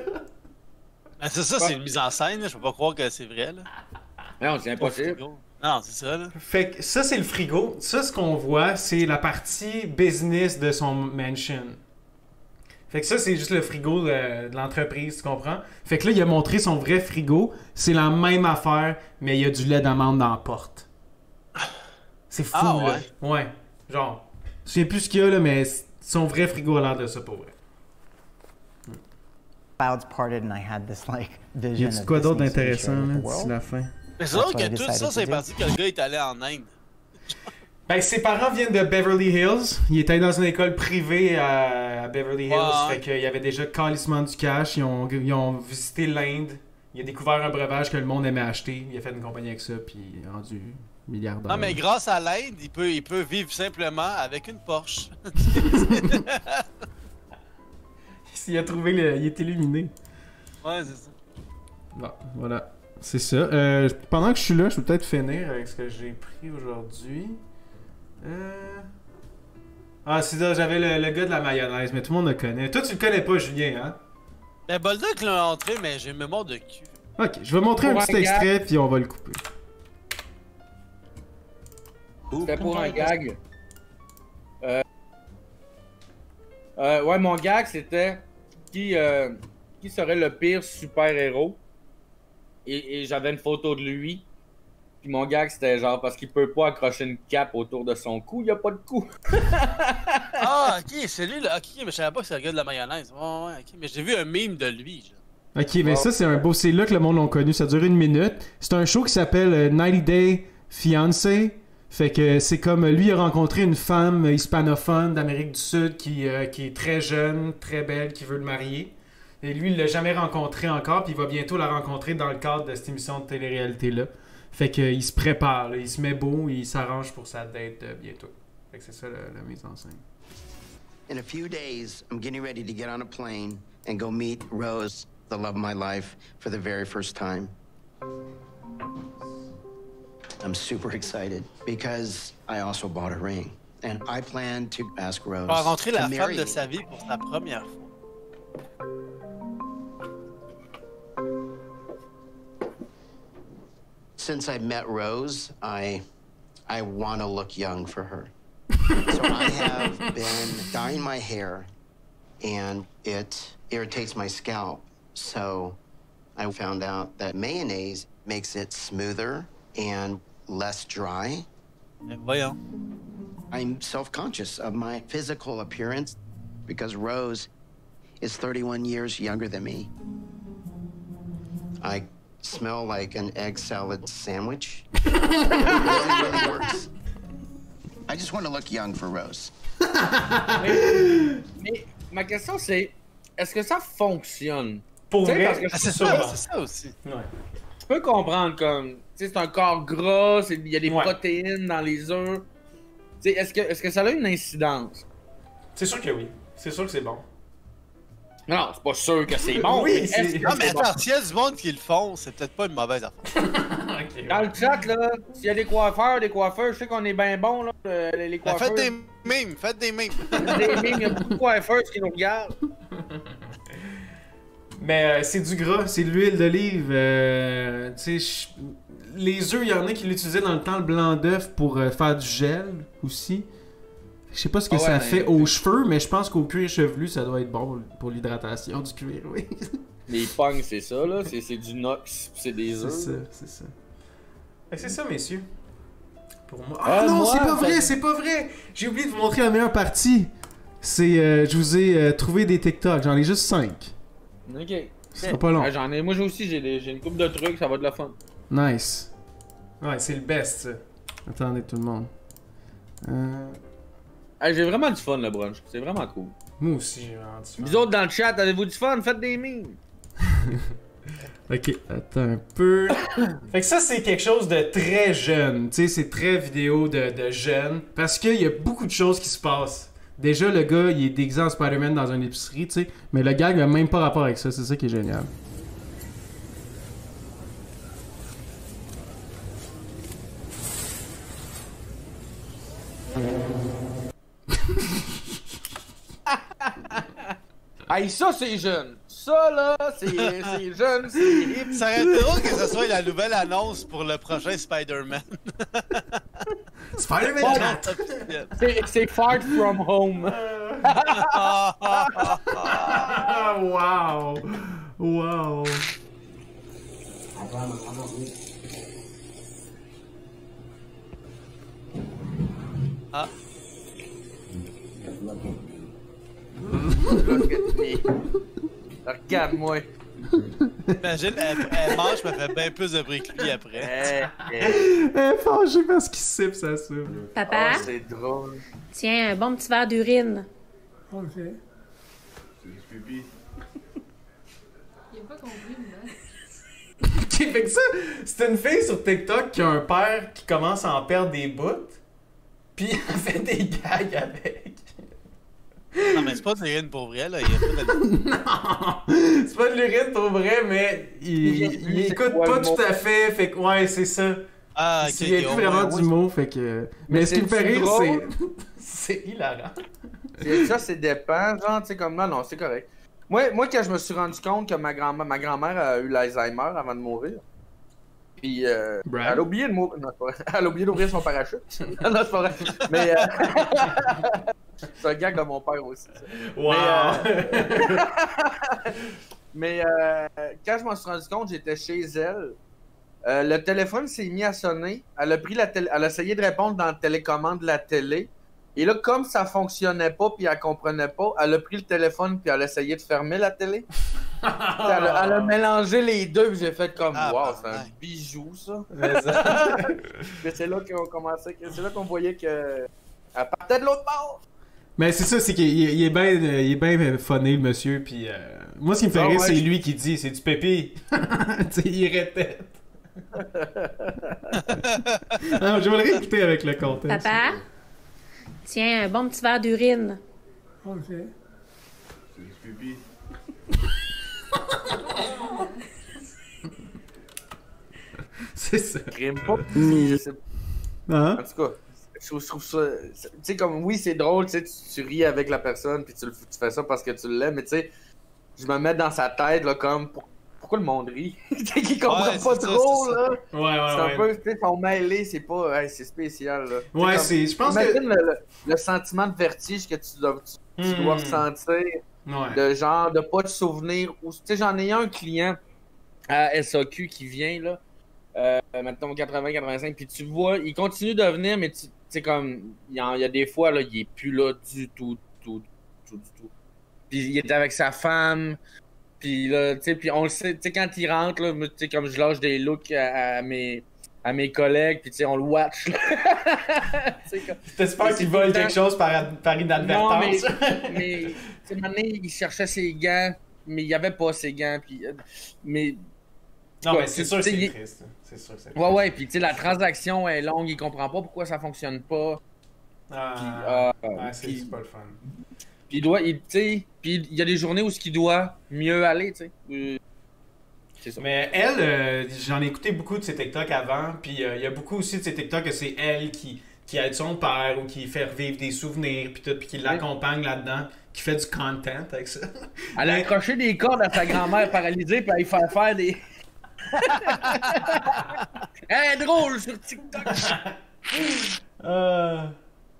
Ben, c'est ça, c'est une mise en scène, là. Je peux pas croire que c'est vrai, là. Non, c'est impossible. Non, c'est ça, là. Fait que ça, c'est le frigo. Ça, ce qu'on voit, c'est la partie business de son mansion. Fait que ça, c'est juste le frigo de l'entreprise, tu comprends? Fait que là, il a montré son vrai frigo. C'est la même affaire, mais il y a du lait d'amande dans la porte. C'est fou, là. Ouais. Genre, je sais plus ce qu'il y a, là, mais son vrai frigo a l'air de ça, pour vrai. Clouds parted and I had this like vision. Y a quoi d'autre d'intéressant, là, d'ici la fin? Mais c'est drôle que tout ça, c'est parti que le gars est allé en Inde. Ben, ses parents viennent de Beverly Hills. Il était dans une école privée à Beverly Hills. Fait qu'il y avait déjà calissement du cash. Ils ont visité l'Inde. Il a découvert un breuvage que le monde aimait acheter. Il a fait une compagnie avec ça, puis il est rendu milliardaire. Non, mais grâce à l'Inde, il peut vivre simplement avec une Porsche. Il a trouvé il est illuminé. Ouais, c'est ça. Bon, voilà. C'est ça. Pendant que je suis là, je peux peut-être finir avec ce que j'ai pris aujourd'hui. Ah, c'est ça, j'avais le gars de la mayonnaise, mais tout le monde le connaît. Toi, tu le connais pas, Julien, hein? Ben, Bolduc l'a entré, mais j'ai une mémoire de cul. Ok, je vais montrer un petit extrait, puis on va le couper. C'était pour un gag. Ouais, mon gag, c'était qui serait le pire super-héros. Et j'avais une photo de lui. Puis mon gag, c'était genre parce qu'il peut pas accrocher une cape autour de son cou, il y a pas de cou. Ah, ok, c'est lui, là. Ok, mais je savais pas que c'est le gars de la mayonnaise. Ouais, ok, mais j'ai vu un meme de lui, genre. Ok, mais ça, c'est un beau. C'est là que le monde l'a connu. Ça dure 1 minute. C'est un show qui s'appelle 90 Day Fiancé. Fait que c'est comme lui a rencontré une femme hispanophone d'Amérique du Sud qui est très jeune, très belle, qui veut le marier. Et lui, il l'a jamais rencontrée encore, puis il va bientôt la rencontrer dans le cadre de cette émission de télé-réalité-là. Fait qu'il se prépare, là, il se met beau, il s'arrange pour sa date bientôt. Fait que c'est ça la mise en scène. In a few days, I'm getting ready to get on a plane and go meet Rose, the love of my life, for the very first time. I'm super excited because I also bought a ring. and I plan to ask Rose. Il va rencontrer la to femme marry de me. sa vie pour sa première fois. Since I met Rose, I want to look young for her. So I have been dyeing my hair, and it irritates my scalp. So I found out that mayonnaise makes it smoother and less dry. Voyons. I'm self-conscious of my physical appearance because Rose is 31 years younger than me. I smell like an egg salad sandwich. It really works. I just want to look young for Rose. mais ma question c'est, est-ce que ça fonctionne? Pour vrai, parce que c'est ça aussi. Ouais. Je peux comprendre comme, tu sais, c'est un corps gras, il y a des protéines dans les œufs. Tu sais, est-ce que ça a une incidence? C'est sûr que oui. C'est sûr que c'est bon. Non, c'est pas sûr que c'est bon. Oui, mais c'est... est-ce que Non, mais c'est attends, bon? s'il y a du monde qui le font, c'est peut-être pas une mauvaise affaire. Okay, Dans le chat, là, s'il y a des coiffeurs, je sais qu'on est bien bons, là, les coiffeurs. Faites des mimes, faites des mimes. Il y a beaucoup de coiffeurs qui nous regardent. Mais c'est du gras, c'est de l'huile d'olive. Les œufs, il y en a qui l'utilisaient dans le temps, le blanc d'œuf, pour faire du gel aussi. Je sais pas ce que ça fait aux cheveux, mais je pense qu'au cuir chevelu, ça doit être bon pour l'hydratation du cuir, oui. Les pognes, c'est ça, là. C'est du nox, c'est des œufs. C'est ça. C'est ça, messieurs. Pour moi. Ah non, moi, c'est pas vrai, c'est pas vrai! J'ai oublié de vous montrer la meilleure partie. C'est, je vous ai trouvé des TikTok, j'en ai juste 5. Ok. Ce sera pas long. Moi aussi, j'ai une couple de trucs, ça va de la fun. Nice. Ouais, c'est le best, ça. Attendez, tout le monde. J'ai vraiment du fun, le brunch. C'est vraiment cool. Moi aussi, j'ai vraiment du fun. Vous autres, dans le chat, avez-vous du fun? Faites des mimes. Ok, attends un peu. Fait que ça, c'est quelque chose de très jeune. Tu sais, c'est très vidéo de jeunes. Parce qu'il y a beaucoup de choses qui se passent. Déjà, le gars, il est déguisé en Spider-Man dans une épicerie, tu sais. Mais le gag n'a même pas rapport avec ça. C'est ça qui est génial. Hey, ça, c'est jeune. Ça, là, c'est jeune, c'est hip. Ça aurait été drôle que ce soit la nouvelle annonce pour le prochain Spider-Man. Spider-Man! C'est Far From Home. Wow! Wow! Ah. Regarde-moi. Imagine, elle mange, mais elle fait bien plus de bruit que lui après. Elle est fâchée parce qu'il sipe sa soupe. Papa, Oh, c'est drôle. tiens, un bon petit verre d'urine. Ok. C'est du pipi. Il a pas compris, moi. Ok, fait que ça, c'est une fille sur TikTok qui a un père qui commence à en perdre des bouts, puis elle fait des gags avec. Non, mais c'est pas de l'urine pour vrai, là. Il y a pas de... Non! C'est pas de l'urine pour vrai, mais il écoute pas tout à fait, fait que ouais, c'est ça. Ah, ok. Il y a plus vraiment du mot, fait que... Mais ce qui me fait rire, c'est hilarant. Ça, c'est dépend, genre, tu sais, comme non, c'est correct. Moi, quand je me suis rendu compte que ma grand-mère a eu l'Alzheimer avant de mourir, puis elle a oublié de mourir. Non, c'est pas vrai. Elle a oublié d'ouvrir son parachute. Non, c'est pas vrai. Mais c'est un gag de mon père aussi. Ça. Wow! Mais quand je m'en suis rendu compte, j'étais chez elle. Le téléphone s'est mis à sonner. Elle a pris elle a essayé de répondre dans la télécommande de la télé. Et là, comme ça fonctionnait pas puis elle comprenait pas, elle a pris le téléphone puis elle a essayé de fermer la télé. elle a mélangé les deux puis j'ai fait comme wow, c'est un bijou ça. C'est là qu'on commençait, c'est là qu'on voyait que elle partait de l'autre bord. Mais c'est ça, c'est qu'il est bien funné, le monsieur, puis moi, ce qui me fait rire, c'est lui qui dit, c'est du pépi. Tu sais, il répète. Non, je vais le réécouter avec le contexte. Papa, tiens, un bon petit verre d'urine. Ok. C'est du pipi. C'est ça. Crime pas. Hein? En tout cas, je trouve ça. Tu sais, comme oui, c'est drôle, tu ris avec la personne, puis tu fais ça parce que tu l'aimes, mais tu sais, je me mets dans sa tête, là, comme. Pourquoi le monde rit? Qui comprend pas trop, là. Ouais. C'est un peu, tu sais, sont mêlés, c'est pas. Hey, c'est spécial, là. Ouais, je pense que. Imagine le sentiment de vertige que tu dois ressentir. Ouais. De genre, de pas te souvenir. Tu sais, j'en ai un client à SAQ qui vient, là. Mettons 80-85, puis tu vois, il continue de venir, mais tu sais, comme, il y a des fois, là, il est plus là du tout. Puis il est avec sa femme, puis là, tu sais, puis on le sait, tu sais, quand il rentre, là, tu sais, comme je lâche des looks à mes collègues, puis tu sais, on le watch, là. T'espères qu'il vole quelque chose par inadvertance. Non, mais tu sais, maintenant, il cherchait ses gants, mais il n'y avait pas ses gants, puis... mais... Non, mais c'est sûr que c'est triste. C'est sûr que c'est triste. Ouais, puis tu sais, la transaction est longue, il comprend pas pourquoi ça fonctionne pas. C'est pas le fun. Puis il y a des journées où il doit mieux aller, tu sais. C'est ça. Mais elle, j'en ai écouté beaucoup de ses TikTok avant, puis il y a beaucoup aussi de ses TikTok que c'est elle qui aide son père ou qui fait revivre des souvenirs, puis tout, puis qui l'accompagne là-dedans, qui fait du content avec ça. Elle a accroché des cordes à sa grand-mère paralysée, puis elle lui fait faire des... Elle est drôle sur TikTok!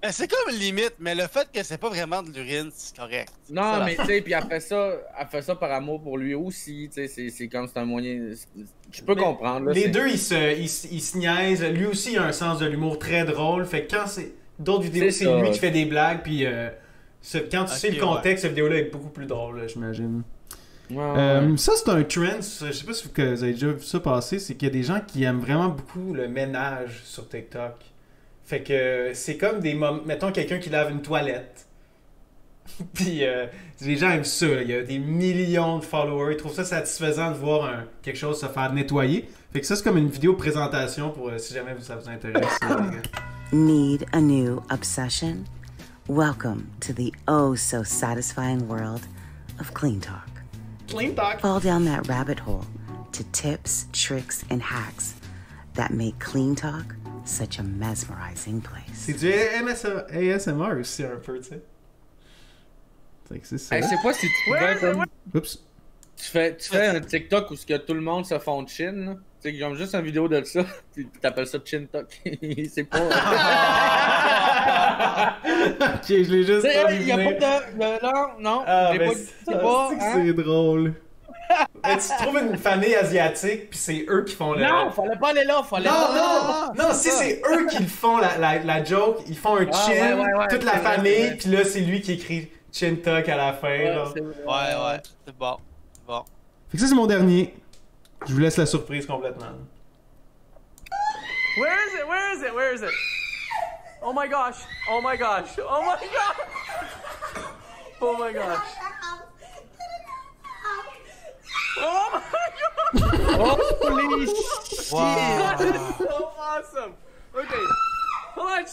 C'est comme limite, mais le fait que c'est pas vraiment de l'urine, c'est correct. Non, mais tu sais, puis elle fait ça par amour pour lui aussi, tu sais, c'est comme c'est un moyen... Je peux comprendre. Là, les deux, ils se niaisent. Lui aussi, il a un sens de l'humour très drôle, fait que quand c'est... D'autres vidéos, c'est lui qui fait des blagues, puis quand tu sais le contexte, cette vidéo-là est beaucoup plus drôle, là, j'imagine. Ça, c'est un trend, je sais pas si vous avez déjà vu ça passer, c'est qu'il y a des gens qui aiment vraiment beaucoup le ménage sur TikTok. Fait que c'est comme des moments, mettons quelqu'un qui lave une toilette. Puis les gens aiment ça, là. Il y a des millions de followers, ils trouvent ça satisfaisant de voir quelque chose se faire nettoyer. Fait que ça, c'est comme une vidéo présentation pour si jamais ça vous intéresse. Need a new obsession? Welcome to the oh so satisfying world of Clean Talk. Clean Talk. Fall down that rabbit hole to tips, tricks, and hacks that make Clean Talk such a mesmerizing place. C'est du ASMR aussi un peu, tu sais. C'est ça. Je sais pas si tu fais Oups. Tu fais un TikTok où tout le monde se fond de chin, là. Tu sais, genre juste une vidéo de ça, puis t'appelles ça Chin Talk. C'est pas... Ok, je l'ai juste pas vu. Il y a pas de... Non, c'est pas... C'est drôle. Mais tu trouves une famille asiatique, puis c'est eux qui font le... Non, fallait pas aller là, Non, si c'est eux qui le font, la joke, ils font un chin, toute la famille, puis là, c'est lui qui écrit Chin Talk à la fin. Ouais, c'est bon. Fait que ça, c'est mon dernier. Je vous laisse la surprise complètement. Where is it? Oh my gosh! Oh my gosh! Oh my gosh! Holy shit! Wow. That is so awesome! Okay, hold on.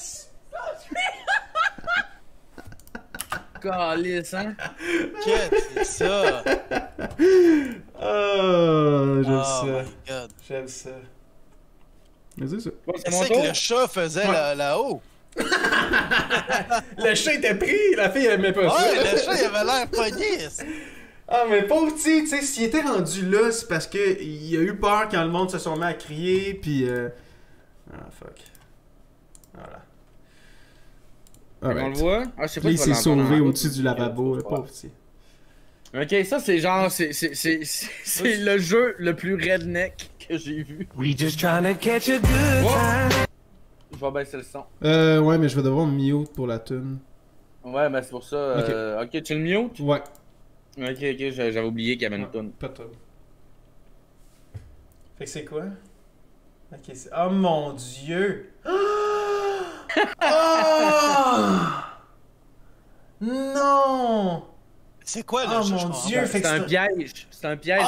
Calice, hein? Qu'est-ce que c'est ça? J'aime ça. Mais c'est ça. C'est que le chat faisait là-haut. Le chat était pris, la fille elle aimait pas ça. Ouais, le chat il avait l'air pogné. Ah, mais pauvre petit, tu sais, s'il était rendu là, c'est parce que il a eu peur quand le monde se sont mis à crier, puis ah, fuck. Voilà. On le voit? Ah, je sais pas. Il s'est sauvé au-dessus du lavabo, le pauvre petit. Ok, ça c'est genre, c'est le jeu le plus redneck que j'ai vu. We just trying to catch a good time. Je vais baisser le son. Ouais, mais je vais devoir me mute pour la tune. Ouais, ben c'est pour ça. Ok, tu le mute? Ouais. Ok, j'avais oublié qu'il y avait une tune. Pas toi. Fait que c'est quoi? Ok, c'est... Oh mon dieu! Oh! Non! C'est quoi le jeu? Oh mon dieu! C'est un piège. C'est un piège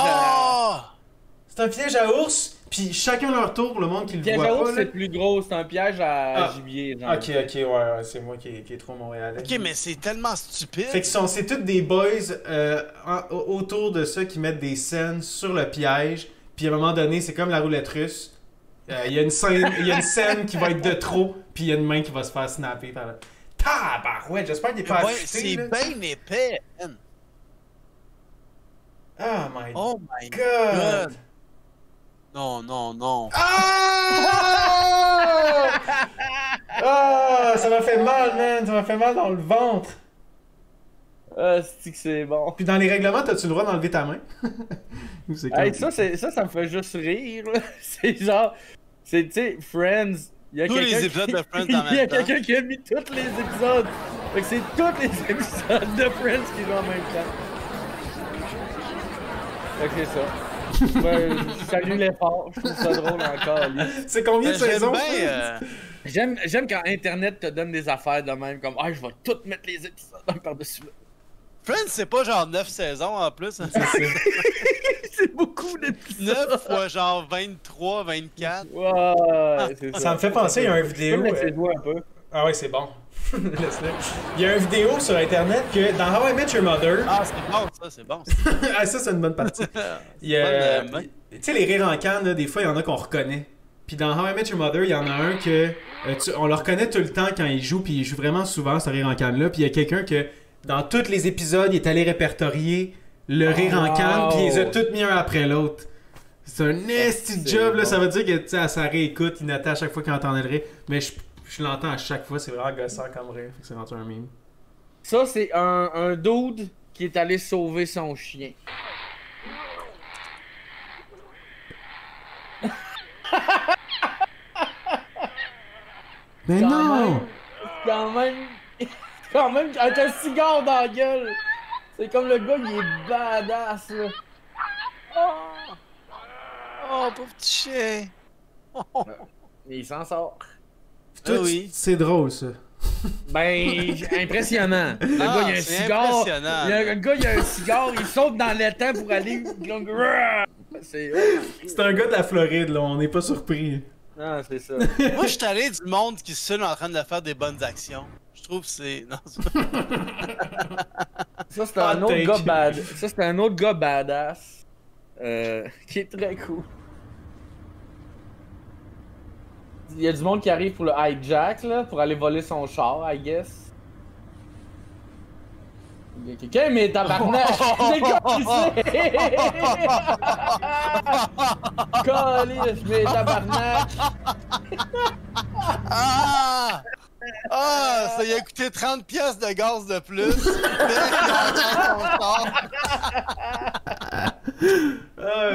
C'est un piège à ours, puis chacun leur tour pour le monde qui le voit pas. Le piège à ours, c'est plus gros. C'est un piège à gibier. Genre. Ok, ouais, c'est moi qui est trop montréalais. Ok, mais c'est tellement stupide. Fait que c'est tous des boys autour de ça qui mettent des scènes sur le piège, puis à un moment donné, c'est comme la roulette russe. Il y a une scène qui va être de trop, puis il y a une main qui va se faire snapper par là. Tabarouette, j'espère qu'il est pas affûté. C'est bien épais, man. Oh my God! Non. Ça m'a fait mal, man! Ça m'a fait mal dans le ventre! C'est que c'est bon. Puis dans les règlements, t'as-tu le droit d'enlever ta main? Hey, ça me fait juste rire, là. C'est genre... C'est, tu sais, Friends... Tous les épisodes de Friends en même temps. Il y a quelqu'un qui a mis tous les épisodes. Fait que c'est tous les épisodes de Friends qui jouent en même temps. Fait que c'est ça. Je salue l'effort, je trouve ça drôle encore. C'est combien de saisons? J'aime quand Internet te donne des affaires de même, comme je vais tout mettre les épisodes un par-dessus là. Friends, c'est pas genre 9 saisons en plus. Hein? C'est beaucoup d'épisodes. 9 fois genre 23, 24. Ouais, c'est ça me fait penser, il y a une vidéo. Un peu. Ah ouais, c'est bon. Il y a une vidéo sur Internet que dans How I Met Your Mother. Ah, c'est bon, ça, c'est bon. Ça, c'est une bonne partie. Tu sais, les rires en canne, là, des fois, il y en a qu'on reconnaît. Puis dans How I Met Your Mother, il y en a un que on le reconnaît tout le temps quand il joue, puis il joue vraiment souvent ce rire en canne-là. Puis il y a quelqu'un que, dans tous les épisodes, il est allé répertorier le rire en canne, puis il les a tous mis un après l'autre. C'est un nasty job, là. Ça veut dire que, tu sais, à sa réécoute, il notait à chaque fois qu'il entendait le rire. Mais je l'entends à chaque fois, c'est vraiment gossant comme rire. Fait que c'est rendu un meme. Ça, c'est un dude qui est allé sauver son chien. Mais non! Quand même, avec un cigare dans la gueule. C'est comme le gars, il est badass, là. Oh, pauvre petit chien. Il s'en sort. Oui. C'est drôle, ça. Ben, impressionnant. Le gars, il a un cigare. Le gars, il a un cigare, il saute dans l'étang pour aller. C'est un gars de la Floride, là. On n'est pas surpris. Ah, c'est ça. Moi, je suis allé du monde qui se filme en train de faire des bonnes actions. Je trouve que c'est. Non, ça, c'est un autre gars badass. Ça, c'est un autre gars badass. Qui est très cool. Il y a du monde qui arrive pour le hijack, là, pour aller voler son char, I guess. Il y a quelqu'un, mais tabarnak! C'est comme Calice, mais tabarnak! Ça y a coûté 30 pièces de gaz de plus.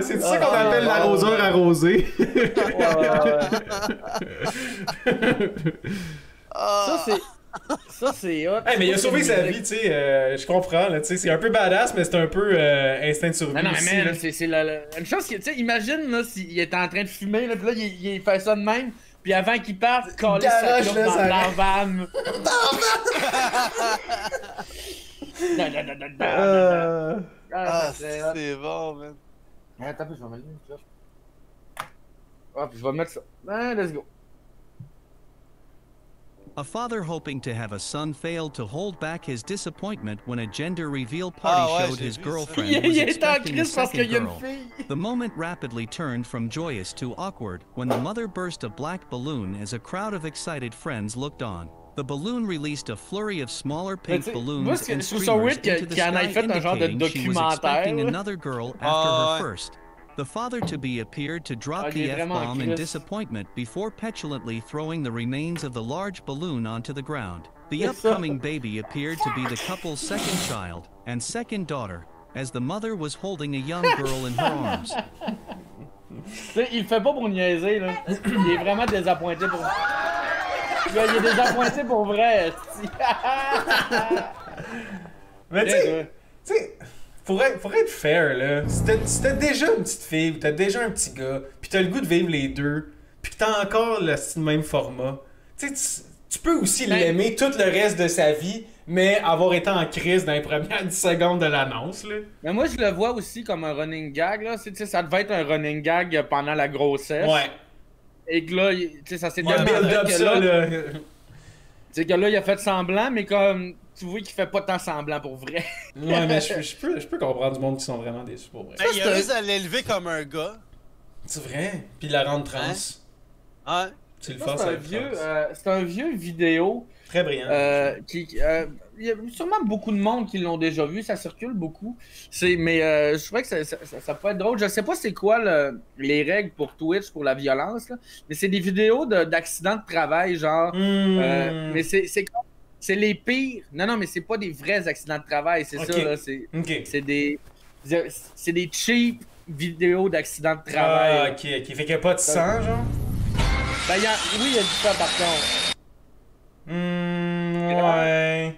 C'est ça qu'on appelle l'arroseur arrosé. Ça, c'est hot. Hey, mais il a sauvé sa vie, tu sais. Je comprends, là, tu sais. C'est un peu badass, mais c'est un peu instinct de survie. Non, aussi, mais man, c'est une chose que, tu sais, imagine, là, s'il était en train de fumer, là, pis là, il fait ça de même, puis avant qu'il parte, coller sa clope dans la vanne. C'est bon, man. Attends, je vais mettre ça. Puis je vais mettre ça. Let's go. A father hoping to have a son failed to hold back his disappointment when a gender reveal party showed his girlfriend was expecting a second girl. The moment rapidly turned from joyous to awkward when the mother burst a black balloon as a crowd of excited friends looked on. The balloon released a flurry of smaller pink balloons and streamers into the sky, indicating she was expecting another girl after her first. The father-to-be appeared to drop the F-bomb in disappointment before petulantly throwing the remains of the large balloon onto the ground. The upcoming baby appeared to be the couple's second child and second daughter, as the mother was holding a young girl in her arms. Il le fait pas pour niaiser, là. Il est vraiment désappointé pour... Il est désappointé pour vrai, Mais tu sais... Faudrait être fair, là. Si t'as déjà une petite fille ou t'as déjà un petit gars, pis t'as le goût de vivre les deux, pis que t'as encore le même format, tu peux aussi l'aimer tout le reste de sa vie, mais avoir été en crise dans les premières 10 secondes de l'annonce, là. Mais moi, je le vois aussi comme un running gag, là. Ça devait être un running gag pendant la grossesse. Ouais. Et que là, ça s'est build-up ça, là. Tu sais que là, il a fait semblant, mais comme... Tu vois qu'il fait pas tant semblant pour vrai. Ouais, mais je peux comprendre du monde qui sont vraiment déçus pour vrai. Il a juste à l'élever comme un gars. C'est vrai? Puis la rendre trans. Ouais. Tu le Ça, fasses c'est avec France. c'est un vieux vidéo. Très brillant. Il y a sûrement beaucoup de monde qui l'ont déjà vu, ça circule beaucoup. Mais je trouvais que ça peut être drôle. Je sais pas c'est quoi les règles pour Twitch pour la violence, là, mais c'est des vidéos d'accidents de travail, genre. Mais c'est les pires. Non, mais c'est pas des vrais accidents de travail, c'est ça. Là, c'est des cheap vidéos d'accidents de travail. Ah, ok. Fait qu'il n'y a pas de sang, genre? Ben, oui, il y a du sang par contre. Ouais.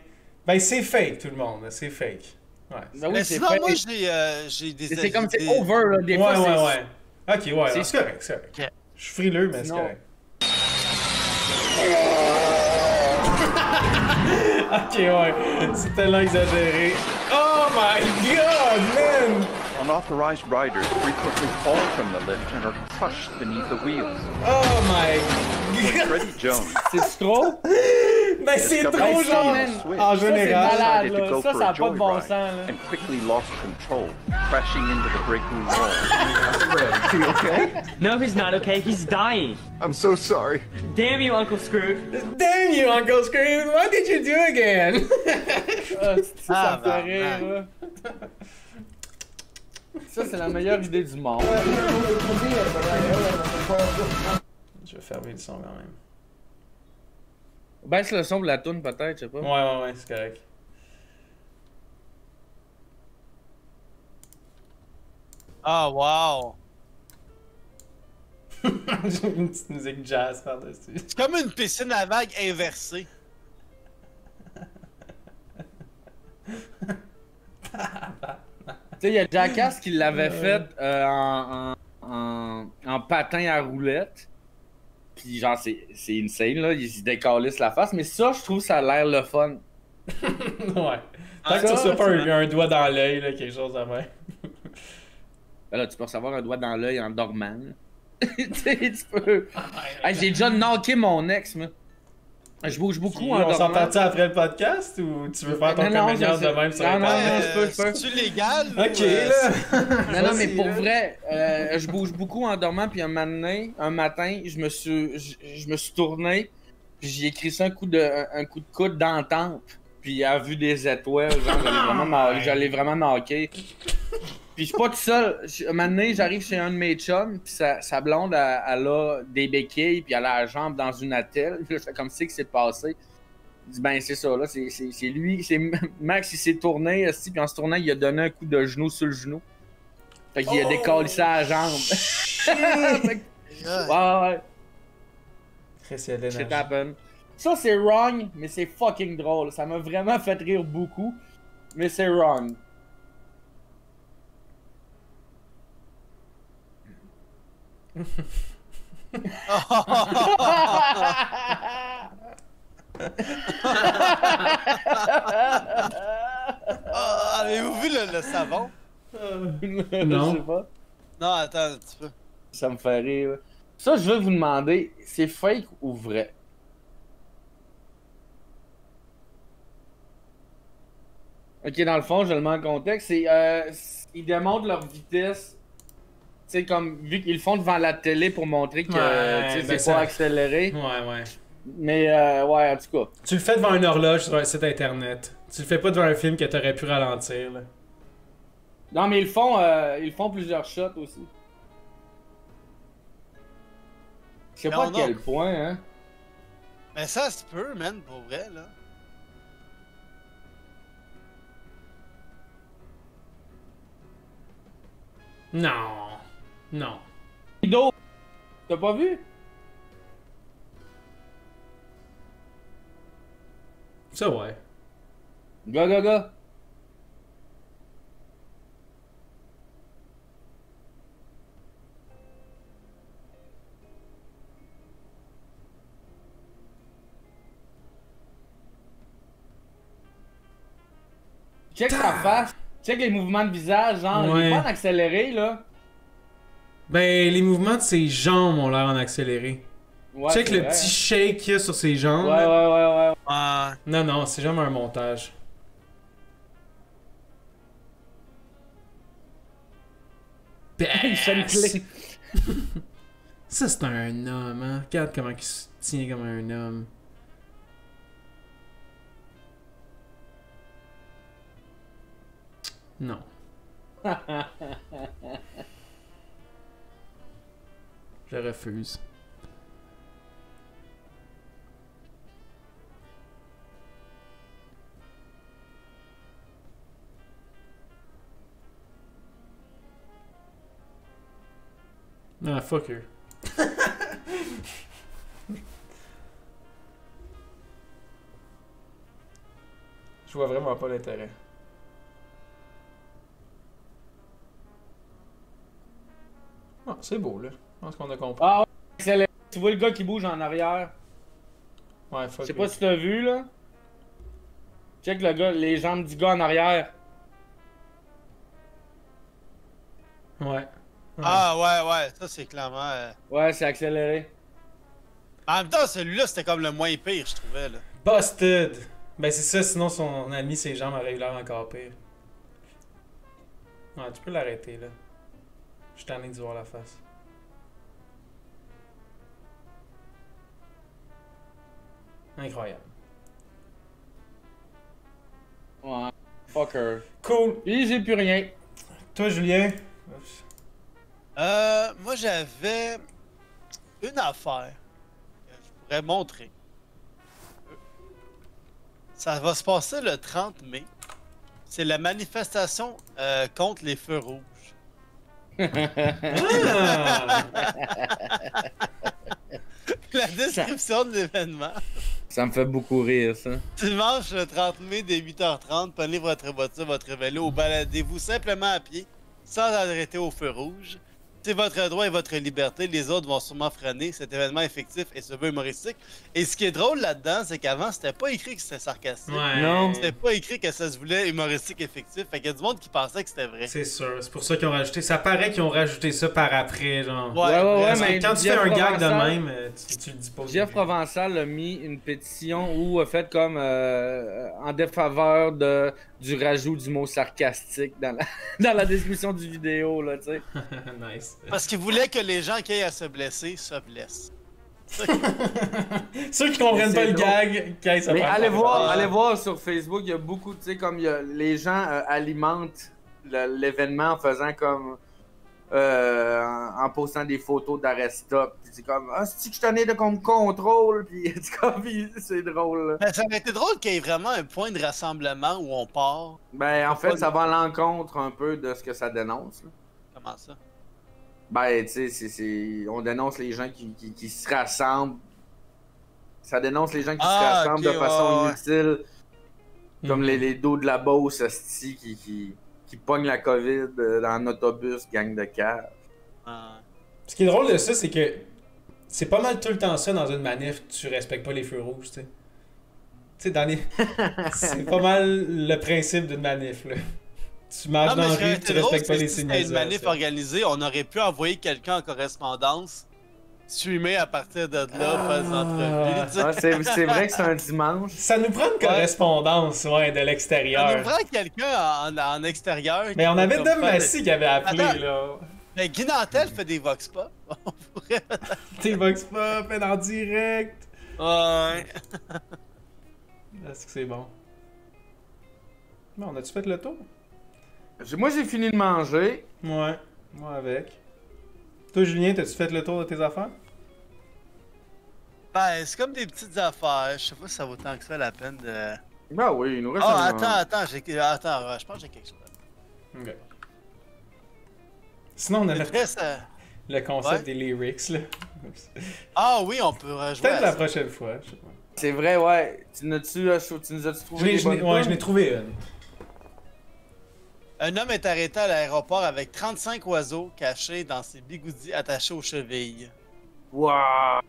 Ben, c'est fake, tout le monde. C'est fake. Ouais. Ben oui, mais c'est sinon, fake. moi, j'ai des... C'est comme c'est over, là, des fois. Ouais. Ok, ouais, c'est correct, c'est correct. Okay. Je suis frileux, mais c'est correct. Ok, ouais. C'est tellement exagéré. Oh my god, man! Unauthorized riders frequently fall from the lift and are crushed beneath the wheels. Oh my When Freddie Jones, C'est trop? Ben c'est trop genre en général. Ça, decided to go ça for a a pas de bon sens, joyride là. and quickly lost control, crashing into the break room wall. Is he okay? No, he's not okay. He's dying. I'm so sorry. Damn you, Uncle Scrooge. Damn you, Uncle Scrooge. What did you do again? Ça me fait rire, là. Ça, c'est la meilleure idée du monde. Je vais fermer le son quand même. Baisse le son de la toune, peut-être, je sais pas. Ouais, c'est correct. Ah, wow! J'ai une petite musique jazz par-dessus. C'est comme une piscine à vagues inversée. Tu sais, il y a Jackass qui l'avait fait en patin à roulette. Puis genre, c'est insane, là. Il se décalisse la face. Mais ça, je trouve ça a l'air le fun. Ouais. Tant que tu reçois pas un doigt dans l'œil, là, quelque chose à faire. Ben là, tu peux recevoir un doigt dans l'œil en dormant. Tu sais, tu peux... Hey, j'ai déjà knocké mon ex, moi. Je bouge beaucoup en dormant. On s'entend-tu après le podcast ou tu veux faire ton comédien de même sur non, je peux. C'est-tu légal? Ok, là. Non, mais pour vrai, je bouge beaucoup en dormant, puis un matin, je me suis tourné, puis j'ai écrit ça un coup de coude dans la tempe, puis il a vu des étoiles, genre j'allais vraiment knocké. Puis je suis pas tout seul. Un moment donné, j'arrive chez un de mes chums, puis sa blonde, elle a des béquilles, puis elle a la jambe dans une attelle. Puis là, je fais comme si que c'est passé. Je dis, ben c'est ça, là, c'est lui, c'est Max, il s'est tourné, puis en se tournant, il a donné un coup de genou sur le genou. Fait qu'il a décalissé la jambe. Ouais. Shit happen. Ça, c'est wrong, mais c'est fucking drôle. Ça m'a vraiment fait rire beaucoup, mais c'est wrong. Avez-vous vu le savon? Non. Je sais pas. Non, attends un petit peu. Ça me fait rire. Ça, je veux vous demander, c'est fake ou vrai? Ok, dans le fond, je le mets en contexte. Ils démontrent leur vitesse. Tu sais, comme, vu qu'ils le font devant la télé pour montrer que c'est pas accéléré. Ouais. Mais, ouais, en tout cas. Tu le fais devant une horloge sur un site internet. Tu le fais pas devant un film que t'aurais pu ralentir, là. Non, mais ils font plusieurs shots aussi. Je sais pas à quel point, hein. Mais ça se peut, man, pour vrai, là. Non. Ido, t'as pas vu? Ça, ouais. Go. Check sa face. Check les mouvements de visage, genre, il est pas en accéléré, là. Ben, les mouvements de ses jambes ont l'air en accéléré. Ouais, check le petit shake qu'il y a sur ses jambes. Ouais. Non, c'est jamais un montage. Ça, c'est un homme, hein. Regarde comment il se tient comme un homme. Non. Je refuse. Ah, fuck her. Je vois vraiment pas l'intérêt. Ah, c'est beau, là. Je pense qu'on a compris. Ah ouais, excellent. Tu vois le gars qui bouge en arrière? Ouais, fuck. Je sais pas si t'as vu, là. Check le gars, les jambes du gars en arrière. Ouais. Ah ouais, ça c'est clairement... Ouais, c'est accéléré. En même temps, celui-là, c'était comme le moins pire, je trouvais, là. Busted! Ben c'est ça, sinon son a mis ses jambes à l'air encore pire. Ouais, tu peux l'arrêter, là. Je suis tanné de voir la face. Incroyable. Ouais, fucker. Cool! Et j'ai plus rien. Toi, Julien? Moi, j'avais une affaire que je pourrais montrer. Ça va se passer le 30 mai. C'est la manifestation contre les feux rouges. La description de l'événement. Ça me fait beaucoup rire, ça. Dimanche le 30 mai dès 8h30, prenez votre voiture, votre vélo ou baladez-vous simplement à pied sans arrêter au feu rouge. C'est votre droit et votre liberté. Les autres vont sûrement freiner. Cet événement effectif et se veut humoristique. Et ce qui est drôle là-dedans, c'est qu'avant, c'était pas écrit que c'était sarcastique. Ouais. Non. C'était pas écrit que ça se voulait humoristique effectif. Fait qu'il y a du monde qui pensait que c'était vrai. C'est sûr, c'est pour ça qu'ils ont rajouté. Ça paraît qu'ils ont rajouté ça par après, genre. Ouais, mais quand tu fais un gag de même, tu le dis pas. Jeff Provençal a mis une pétition où a fait comme en défaveur du rajout du mot sarcastique dans la description du vidéo, là, tu sais. Nice. Parce qu'il voulait que les gens qui aient à se blesser se blessent. Ceux qui comprennent pas le gag, quand ils mais allez voir sur Facebook, il y a beaucoup, tu sais, comme les gens alimentent l'événement en faisant comme en postant des photos d'arrest-stop. C'est comme c'est que je tenais de comme contrôle, puis c'est drôle. Là. Ben, ça aurait été drôle qu'il y ait vraiment un point de rassemblement où on part. Ben en fait, ça va à l'encontre un peu de ce que ça dénonce. Là. Comment ça? Ben, tu sais, on dénonce les gens qui se rassemblent. Ça dénonce les gens qui se rassemblent de façon inutile. Comme les dos de la Beauce, hostie, qui pognent la COVID dans un autobus, gang de cave. Ce qui est drôle de ça, c'est que c'est pas mal tout le temps ça dans une manif, tu respectes pas les feux rouges, tu sais. Tu sais, dans les... c'est pas mal le principe d'une manif, là. Tu marches dans la rue, tu respectes pas les signalisations. Si c'était une manif organisée, on aurait pu envoyer quelqu'un en correspondance, streamer à partir de là, faire des entrevues. C'est vrai que c'est un dimanche. Ça nous prend une correspondance, ouais, de l'extérieur. Ça nous prend quelqu'un en extérieur. Mais on avait Dom Massy qui avait appelé, Attends, là. Mais Guy Nantel fait des vox pop. On pourrait... Des vox pop, en direct. Ouais. Est-ce que c'est bon? Bon, on a-tu fait le tour? Moi, j'ai fini de manger. Ouais, moi avec. Toi, Julien, t'as-tu fait le tour de tes affaires? Ben, c'est comme des petites affaires. Je sais pas si ça vaut tant que ça la peine de... Ben oui, il nous reste attends, je pense que j'ai quelque chose. Ok. Sinon, on a le concept des lyrics, là. Ah oui, on peut rejouer. Peut-être la prochaine fois, je sais pas. C'est vrai, ouais. Tu nous as-tu trouvé je n'ai trouvé une. Un homme est arrêté à l'aéroport avec 35 oiseaux cachés dans ses bigoudis attachés aux chevilles. Wow!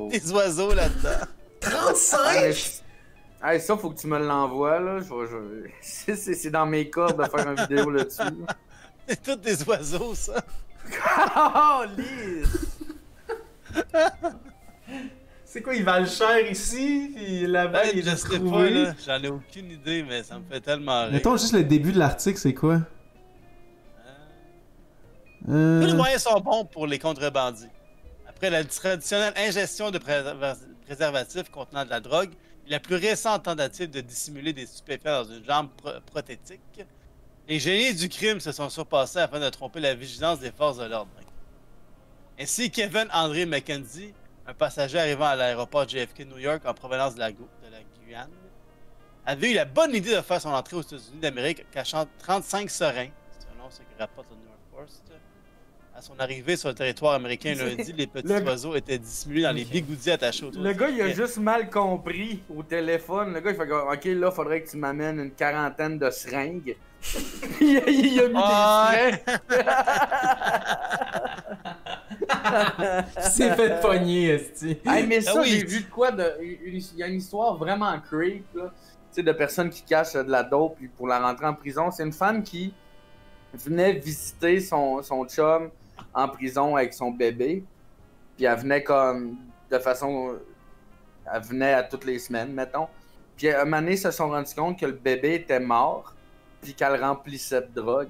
Des oiseaux là-dedans. 35? Hey, ça, faut que tu me l'envoies, là. C'est dans mes cordes de faire une vidéo là-dessus. C'est tous des oiseaux, ça. Oh, lisse! C'est quoi, ils valent cher ici, puis là-bas, ils je sais pas, là. J'en ai aucune idée, mais ça me fait tellement rire. Mettons juste le début de l'article, c'est quoi? Tous les moyens sont bons pour les contrebandiers. après la traditionnelle ingestion de préservatifs contenant de la drogue et la plus récente tentative de dissimuler des stupéfiants dans une jambe prothétique, les génies du crime se sont surpassés afin de tromper la vigilance des forces de l'ordre. Ainsi, Kevin André McKenzie, un passager arrivant à l'aéroport JFK New York en provenance de la Guyane, avait eu la bonne idée de faire son entrée aux États-Unis d'Amérique cachant 35 seringues, selon ce que rapporte le New York Post. À son arrivée sur le territoire américain lundi, les petits oiseaux étaient dissimulés dans les bigoudis attachés autour. Le gars, il a juste mal compris au téléphone. Le gars, il fait que, ok, là, faudrait que tu m'amènes une quarantaine de seringues. il a mis des freins. C'est fait pogner, esti. Hey, mais ça, j'ai vu de quoi il y a une histoire vraiment creep, là. Tu sais, de personnes qui cachent de la dope pour la rentrer en prison. C'est une femme qui venait visiter son chum en prison avec son bébé. Puis elle venait comme de façon. Elle venait à toutes les semaines, mettons. Puis à un moment donné, ils se sont rendus compte que le bébé était mort. Puis qu'elle remplissait de drogue.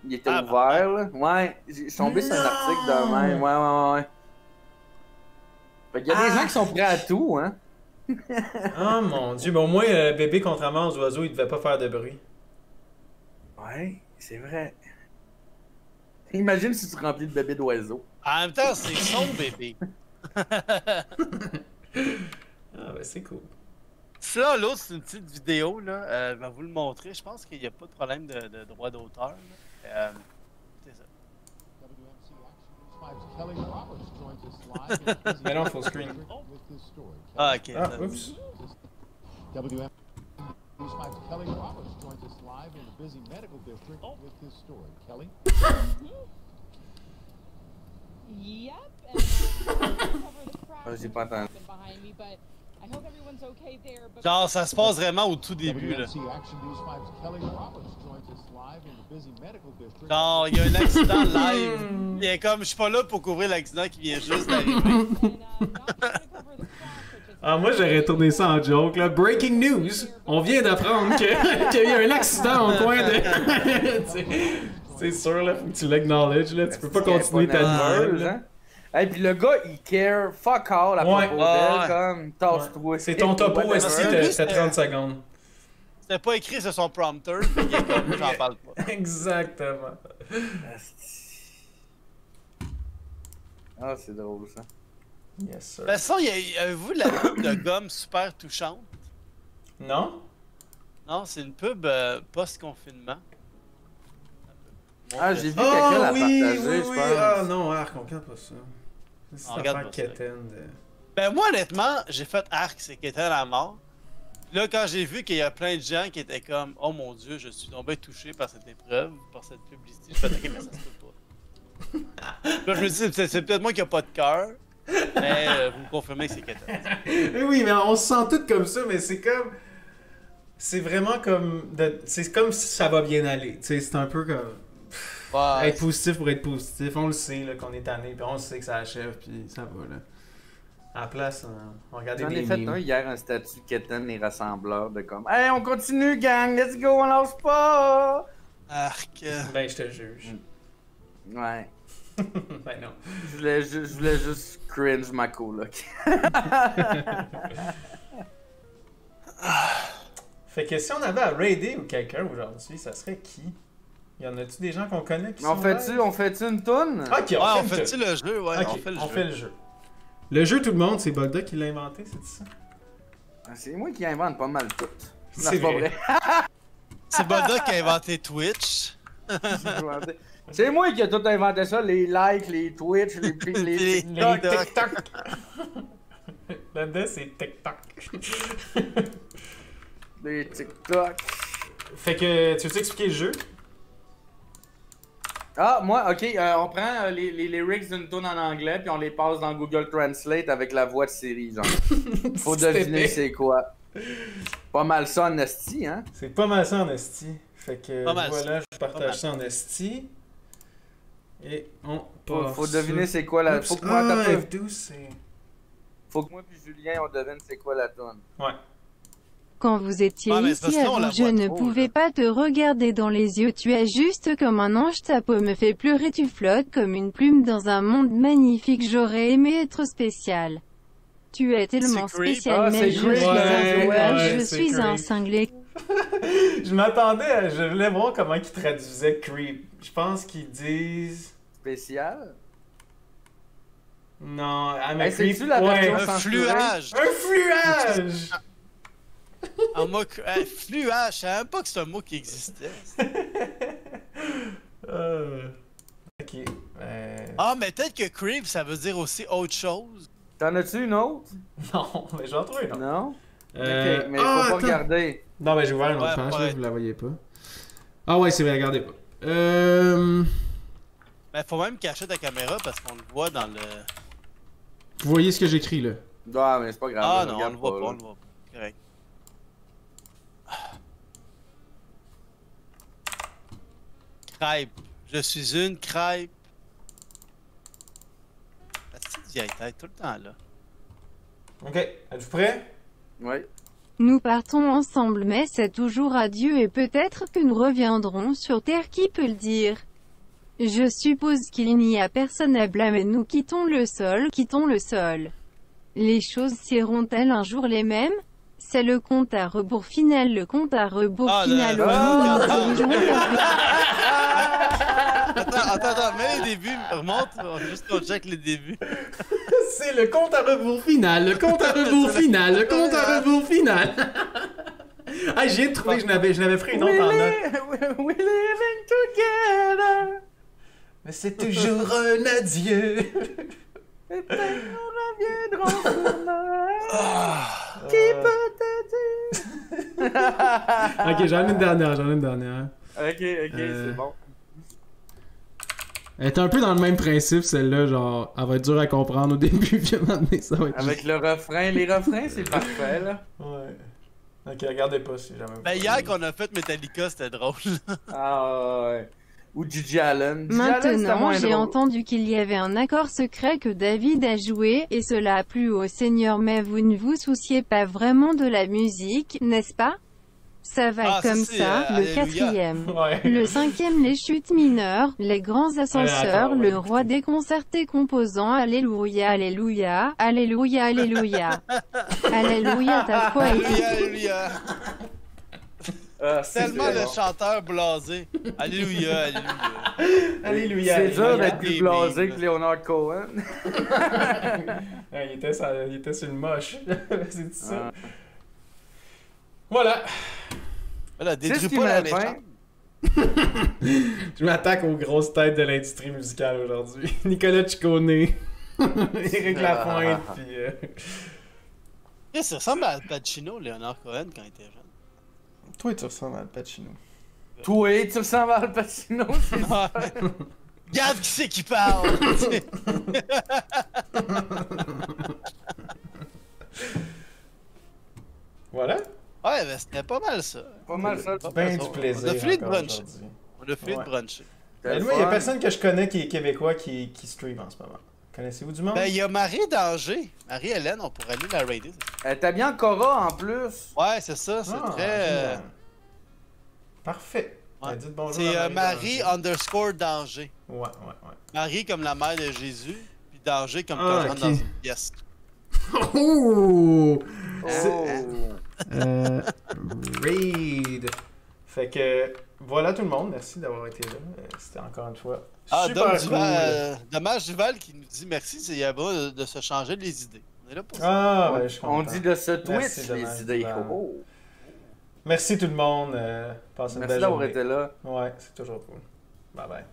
Il était ouvert, là. Ouais, j'ai tombé sur un article de même. Ouais. Fait qu'il y a des gens qui sont prêts à tout, hein. Oh mon dieu, bon, moi, bébé, contrairement aux oiseaux, il devait pas faire de bruit. Ouais, c'est vrai. Imagine si tu remplis de bébé d'oiseaux. En même temps, c'est son bébé. Ah, ben c'est cool. Ça, l'autre, c'est une petite vidéo, là. Je vais vous le montrer. Je pense qu'il n'y a pas de problème de droit d'auteur. C'est ça. Mais non, full screen. Ah, ok. Ah, oups. WM News 5's Kelly Roberts joins us live in the busy medical district with his story. Kelly? J'ai pas entendu. Genre, ça se passe vraiment au tout début, là. Genre, il y a un accident live. Il est comme, je suis pas là pour couvrir l'accident qui vient juste d'arriver. Ah, moi, j'aurais tourné ça en joke, là. Breaking news! On vient d'apprendre qu'il y a eu un accident au coin de... C'est sûr, là, faut que tu l'acknowledges, là. Tu peux pas continuer ta nouvelle, là. Hey, pis le gars, il care fuck all à propos d'elle, comme, tasse-toi. C'est ton topo, esti, t'as 30 secondes. C'était pas écrit sur son prompter, fait qu'il est comme, j'en parle pas. Exactement. Ah, c'est drôle, ça. Yes, sir. De toute façon, avez-vous la pub de gomme super touchante? Non? Non, c'est une pub post-confinement. Ah, j'ai vu quelqu'un la partager, je pense. Ah non, Arc, on regarde pas ça. C'est une affaire quétaine de... Ben moi, honnêtement, j'ai fait Arc, c'est quétaine à mort. Là, quand j'ai vu qu'il y a plein de gens qui étaient comme « Oh mon Dieu, je suis tombé touché par cette épreuve, par cette publicité. » Je fais « Ok, mais ça se peut pas. » Là, je me dis « C'est peut-être moi qui a pas de cœur. » Mais vous me confirmez que c'est quétaine. Oui, mais on se sent tous comme ça, mais c'est comme... C'est vraiment comme... C'est comme si ça va bien aller. Tu sais, c'est un peu comme... Ouais, être positif pour être positif. On le sait, là, qu'on est tanné, puis on le sait que ça achève, puis ça va, là. À la place, on regardait des memes. J'en ai fait un hier, un statut Keten et rassembleurs de comme « Hey, on continue, gang! Let's go, on lâche pas! » Arc. Ben, je te juge. Ouais. Ben non. Je voulais juste cringe ma coloc. Fait que si on avait à raider ou quelqu'un aujourd'hui, ça serait qui? Y en a-tu des gens qu'on connaît qui on fait-tu une toune? Ok, on fait-tu le jeu? Ouais, okay, on fait le jeu. Le jeu, tout le monde, c'est Bogda qui l'a inventé, c'est ça? C'est moi qui invente pas mal tout. C'est pas vrai. C'est Bogda qui a inventé Twitch. C'est moi qui ai tout inventé ça, les likes, les Twitch, les TikTok. Là-dedans, c'est TikTok. Les TikTok. Fait que, tu veux expliquer le jeu? Ah, moi, ok, on prend les lyrics d'une tune en anglais puis on les passe dans Google Translate avec la voix de Siri, genre. Faut deviner c'est quoi. Pas mal ça en esti, hein? C'est pas mal ça en esti. Fait que voilà, je partage ça en esti. Et on passe. Faut deviner c'est quoi la... Oups. Faut que moi F12, c'est... Faut que moi puis Julien on devine c'est quoi la tune. Ouais. Quand vous étiez ici avant, je ne pouvais pas te regarder dans les yeux. Tu es juste comme un ange, ta peau me fait pleurer, tu flottes comme une plume dans un monde magnifique. J'aurais aimé être spécial. Tu es tellement spécial, mais je suis un cinglé. Je m'attendais, je voulais voir comment ils traduisaient creep. Je pense qu'ils disent... Spécial? Non, mais creep, un fluage! Un fluage! En mot fluage, je savais même pas que c'est un mot qui existait. Ok. Ah, mais peut-être que creep, ça veut dire aussi autre chose. T'en as-tu une autre? Non, mais j'en trouve une autre. Non? Ok, mais faut pas regarder. Non, mais j'ai ouvert une autre page, là, vous la voyez pas. Ah ouais, c'est vrai, regardez pas. Ben, faut même cacher ta caméra parce qu'on le voit dans le... Vous voyez ce que j'écris, là? Ah, mais c'est pas grave. Ah non, on le voit pas, on le voit pas. Correct. Crêpe. Je suis une crêpe. La petite vieille tête, tout le temps, là. Ok, êtes-vous prêts? Oui. Nous partons ensemble, mais c'est toujours adieu et peut-être que nous reviendrons sur Terre, qui peut le dire? Je suppose qu'il n'y a personne à blâmer, nous quittons le sol. Les choses seront-elles un jour les mêmes? C'est le compte à rebours final, le compte à rebours final. Attends, mets les débuts, remonte, juste qu'on check les débuts. C'est le compte à rebours final, le compte à rebours final, le compte à rebours final. Ah, j'ai trouvé, je n'avais pris une autre en note. We living together. Mais c'est toujours un adieu. Et peut-être nous reviendrons demain. Qui peut te dire? Ok, j'en ai une dernière, Ok, c'est bon. Elle est un peu dans le même principe, celle-là, genre, elle va être dure à comprendre au début, puis à un moment donné, ça va être... Avec le refrain, les refrains, c'est parfait, là. Ouais. Ok, regardez pas si jamais... Ben, hier qu'on a fait Metallica, c'était drôle. Ah, ouais. Ou Gigi Allen. Maintenant, j'ai entendu qu'il y avait un accord secret que David a joué, et cela a plu au Seigneur, mais vous ne vous souciez pas vraiment de la musique, n'est-ce pas? Ça va comme ça, le quatrième. Ouais. Le cinquième, les chutes mineures, les grands ascenseurs, le roi déconcerté composant, alléluia, alléluia, alléluia, alléluia. Alléluia, ta foi est... Alléluia. Tellement le chanteur blasé. Alléluia, alléluia. Alléluia. C'est dur d'être plus blasé que Leonard Cohen. Il était sur le moche. C'est ça. Voilà. Voilà, détruis pas la légende. Je m'attaque aux grosses têtes de l'industrie musicale aujourd'hui. Nicolas Ciccone, Éric Lapointe, puis... Ça ressemble à Al Pacino, Leonard Cohen, quand il était jeune. Toi, tu ressembles à Al Pacino. Toi, tu ressembles à Al Pacino, c'est ça. Regarde qui c'est qui parle! Voilà. Ouais, ben c'était pas mal ça. Pas mal ça. Ben du plaisir. On a fini de bruncher. Ben, moi, il y a personne que je connais qui est québécois qui stream en ce moment. Connaissez-vous du monde? Ben, il y a Marie d'Angers. Marie-Hélène, on pourrait aller la raider. T'as bien Cora en plus. Ouais, c'est ça, c'est très... Parfait. Ouais. Dites bonjour c'est Marie _Danger. Ouais. Marie comme la mère de Jésus, puis Danger comme quand je rentre dans une pièce. Oh! Raid. Fait que voilà tout le monde, merci d'avoir été là. C'était encore une fois super cool. Dommage Duval qui nous dit merci, il y a besoin de se changer les idées. On est là pour ça. Ah, ouais, je suis content. On dit de se twitch Merci, les idées. Merci tout le monde. Passez une belle journée. Merci d'avoir été là. Ouais, c'est toujours cool. Bye bye.